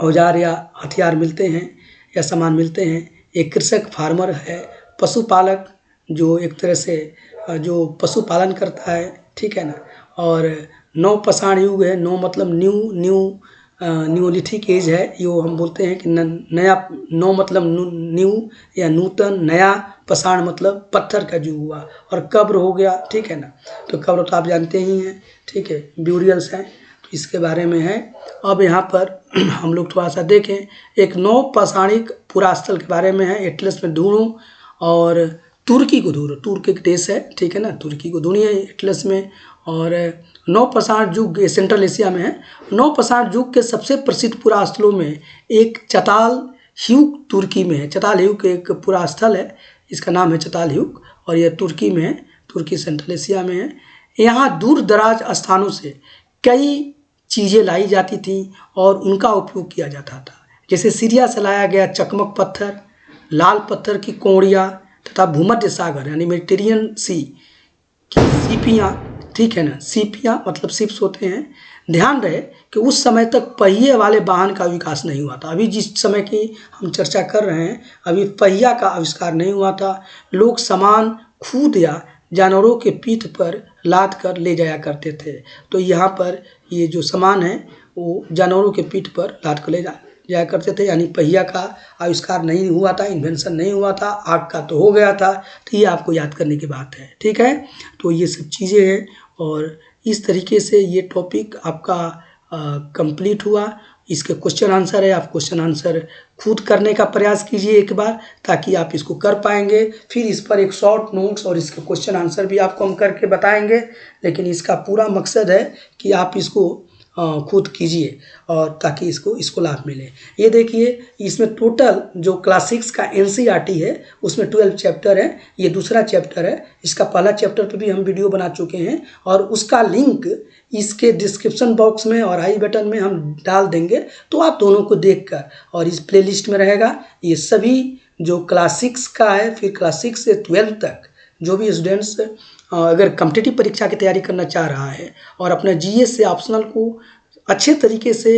औजार या हथियार मिलते हैं या सामान मिलते हैं, एक कृषक फार्मर है, पशुपालक जो एक तरह से जो पशुपालन करता है, ठीक है ना। और नवपाषाण युग है, नौ मतलब न्यूलिथिक एज है, यो हम बोलते हैं कि नया, नौ मतलब न्यू या नूतन, नया, पाषाण मतलब पत्थर का युग हुआ, और कब्र हो गया, ठीक है ना। तो कब्र तो आप जानते ही हैं, ठीक है, ब्यूरियल्स हैं, तो इसके बारे में है। अब यहाँ पर हम लोग थोड़ा सा देखें, एक नवपाषाणिक पुरास्थल के बारे में है, एटलस में ढूंढूं, और तुर्की को ढूंढो, तुर्की एक देश है, ठीक है ना, तुर्की को ढूंढिए एटलस में। और नवपाषाण युग सेंट्रल एशिया में है। नवपाषाण युग के सबसे प्रसिद्ध पुरास्थलों में एक चतालह्यूक तुर्की में है। चतालह्यूक एक पुरास्थल है, इसका नाम है चतालह्यूक, और यह तुर्की में है, तुर्की सेंट्रल एशिया में है। यहाँ दूर दराज स्थानों से कई चीज़ें लाई जाती थी और उनका उपयोग किया जाता था, जैसे सीरिया से लाया गया चकमक पत्थर, लाल पत्थर की कौड़ियाँ, तथा भूमध्य सागर यानी मेडिटेरियन सी की सीपियाँ, ठीक है ना। सीपियाँ मतलब शिप्स होते हैं। ध्यान रहे कि उस समय तक पहिए वाले वाहन का विकास नहीं हुआ था। अभी जिस समय की हम चर्चा कर रहे हैं, अभी पहिया का आविष्कार नहीं हुआ था। लोग सामान खुद या जानवरों के पीठ पर लाद कर ले जाया करते थे। तो यहाँ पर ये जो सामान है वो जानवरों के पीठ पर लाद कर ले जाया करते थे, यानी पहिया का आविष्कार नहीं हुआ था, इन्वेंशन नहीं हुआ था। आग का तो हो गया था। तो ये आपको याद करने की बात है, ठीक है। तो ये सब चीज़ें हैं, और इस तरीके से ये टॉपिक आपका कंप्लीट हुआ। इसके क्वेश्चन आंसर है, आप क्वेश्चन आंसर खुद करने का प्रयास कीजिए एक बार, ताकि आप इसको कर पाएंगे। फिर इस पर एक शॉर्ट नोट्स और इसके क्वेश्चन आंसर भी आपको हम करके बताएंगे, लेकिन इसका पूरा मकसद है कि आप इसको खुद कीजिए, और ताकि इसको लाभ मिले। ये देखिए, इसमें टोटल जो क्लास 6 का NCERT है उसमें 12 चैप्टर है, ये दूसरा चैप्टर है। इसका पहला चैप्टर पर भी हम वीडियो बना चुके हैं, और उसका लिंक इसके डिस्क्रिप्शन बॉक्स में और आई बटन में हम डाल देंगे, तो आप दोनों को देखकर, और इस प्लेलिस्ट में रहेगा ये सभी जो क्लास 6 का है, फिर क्लास 6 से 12 तक जो भी स्टूडेंट्स अगर कॉम्पिटिटिव परीक्षा की तैयारी करना चाह रहा है और अपना GS से ऑप्शनल को अच्छे तरीके से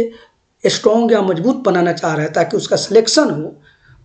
स्ट्रॉन्ग या मजबूत बनाना चाह रहा है ताकि उसका सिलेक्शन हो,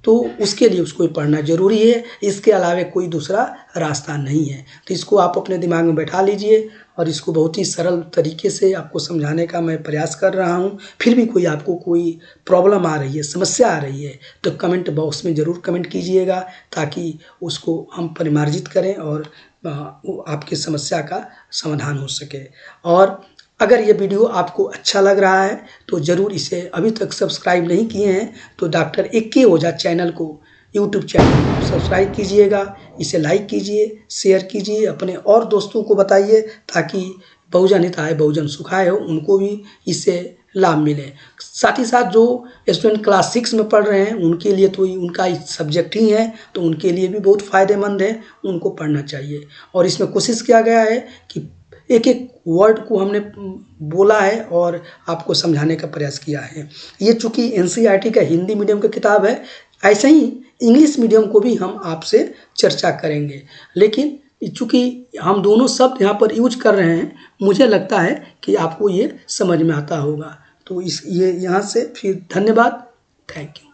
तो उसके लिए उसको पढ़ना जरूरी है। इसके अलावा कोई दूसरा रास्ता नहीं है। तो इसको आप अपने दिमाग में बैठा लीजिए, और इसको बहुत ही सरल तरीके से आपको समझाने का मैं प्रयास कर रहा हूँ। फिर भी कोई आपको कोई प्रॉब्लम आ रही है, समस्या आ रही है, तो कमेंट बॉक्स में ज़रूर कमेंट कीजिएगा, ताकि उसको हम परिमार्जित करें और आपकी समस्या का समाधान हो सके। और अगर ये वीडियो आपको अच्छा लग रहा है तो ज़रूर इसे, अभी तक सब्सक्राइब नहीं किए हैं तो डॉक्टर AK ओझा चैनल को, यूट्यूब चैनल को सब्सक्राइब कीजिएगा, इसे लाइक कीजिए, शेयर कीजिए, अपने और दोस्तों को बताइए, ताकि बहुजन हिताय बहुजन सुखाय हो, उनको भी इससे लाभ मिले। साथ ही साथ जो स्टूडेंट क्लास 6 में पढ़ रहे हैं उनके लिए तो उनका सब्जेक्ट ही है, तो उनके लिए भी बहुत फ़ायदेमंद है, उनको पढ़ना चाहिए। और इसमें कोशिश किया गया है कि एक एक वर्ड को हमने बोला है और आपको समझाने का प्रयास किया है। ये चूँकि NCERT का हिंदी मीडियम का किताब है, ऐसे ही इंग्लिश मीडियम को भी हम आपसे चर्चा करेंगे, लेकिन चूँकि हम दोनों शब्द यहाँ पर यूज कर रहे हैं, मुझे लगता है कि आपको ये समझ में आता होगा। तो ये यहाँ से फिर धन्यवाद, थैंक यू।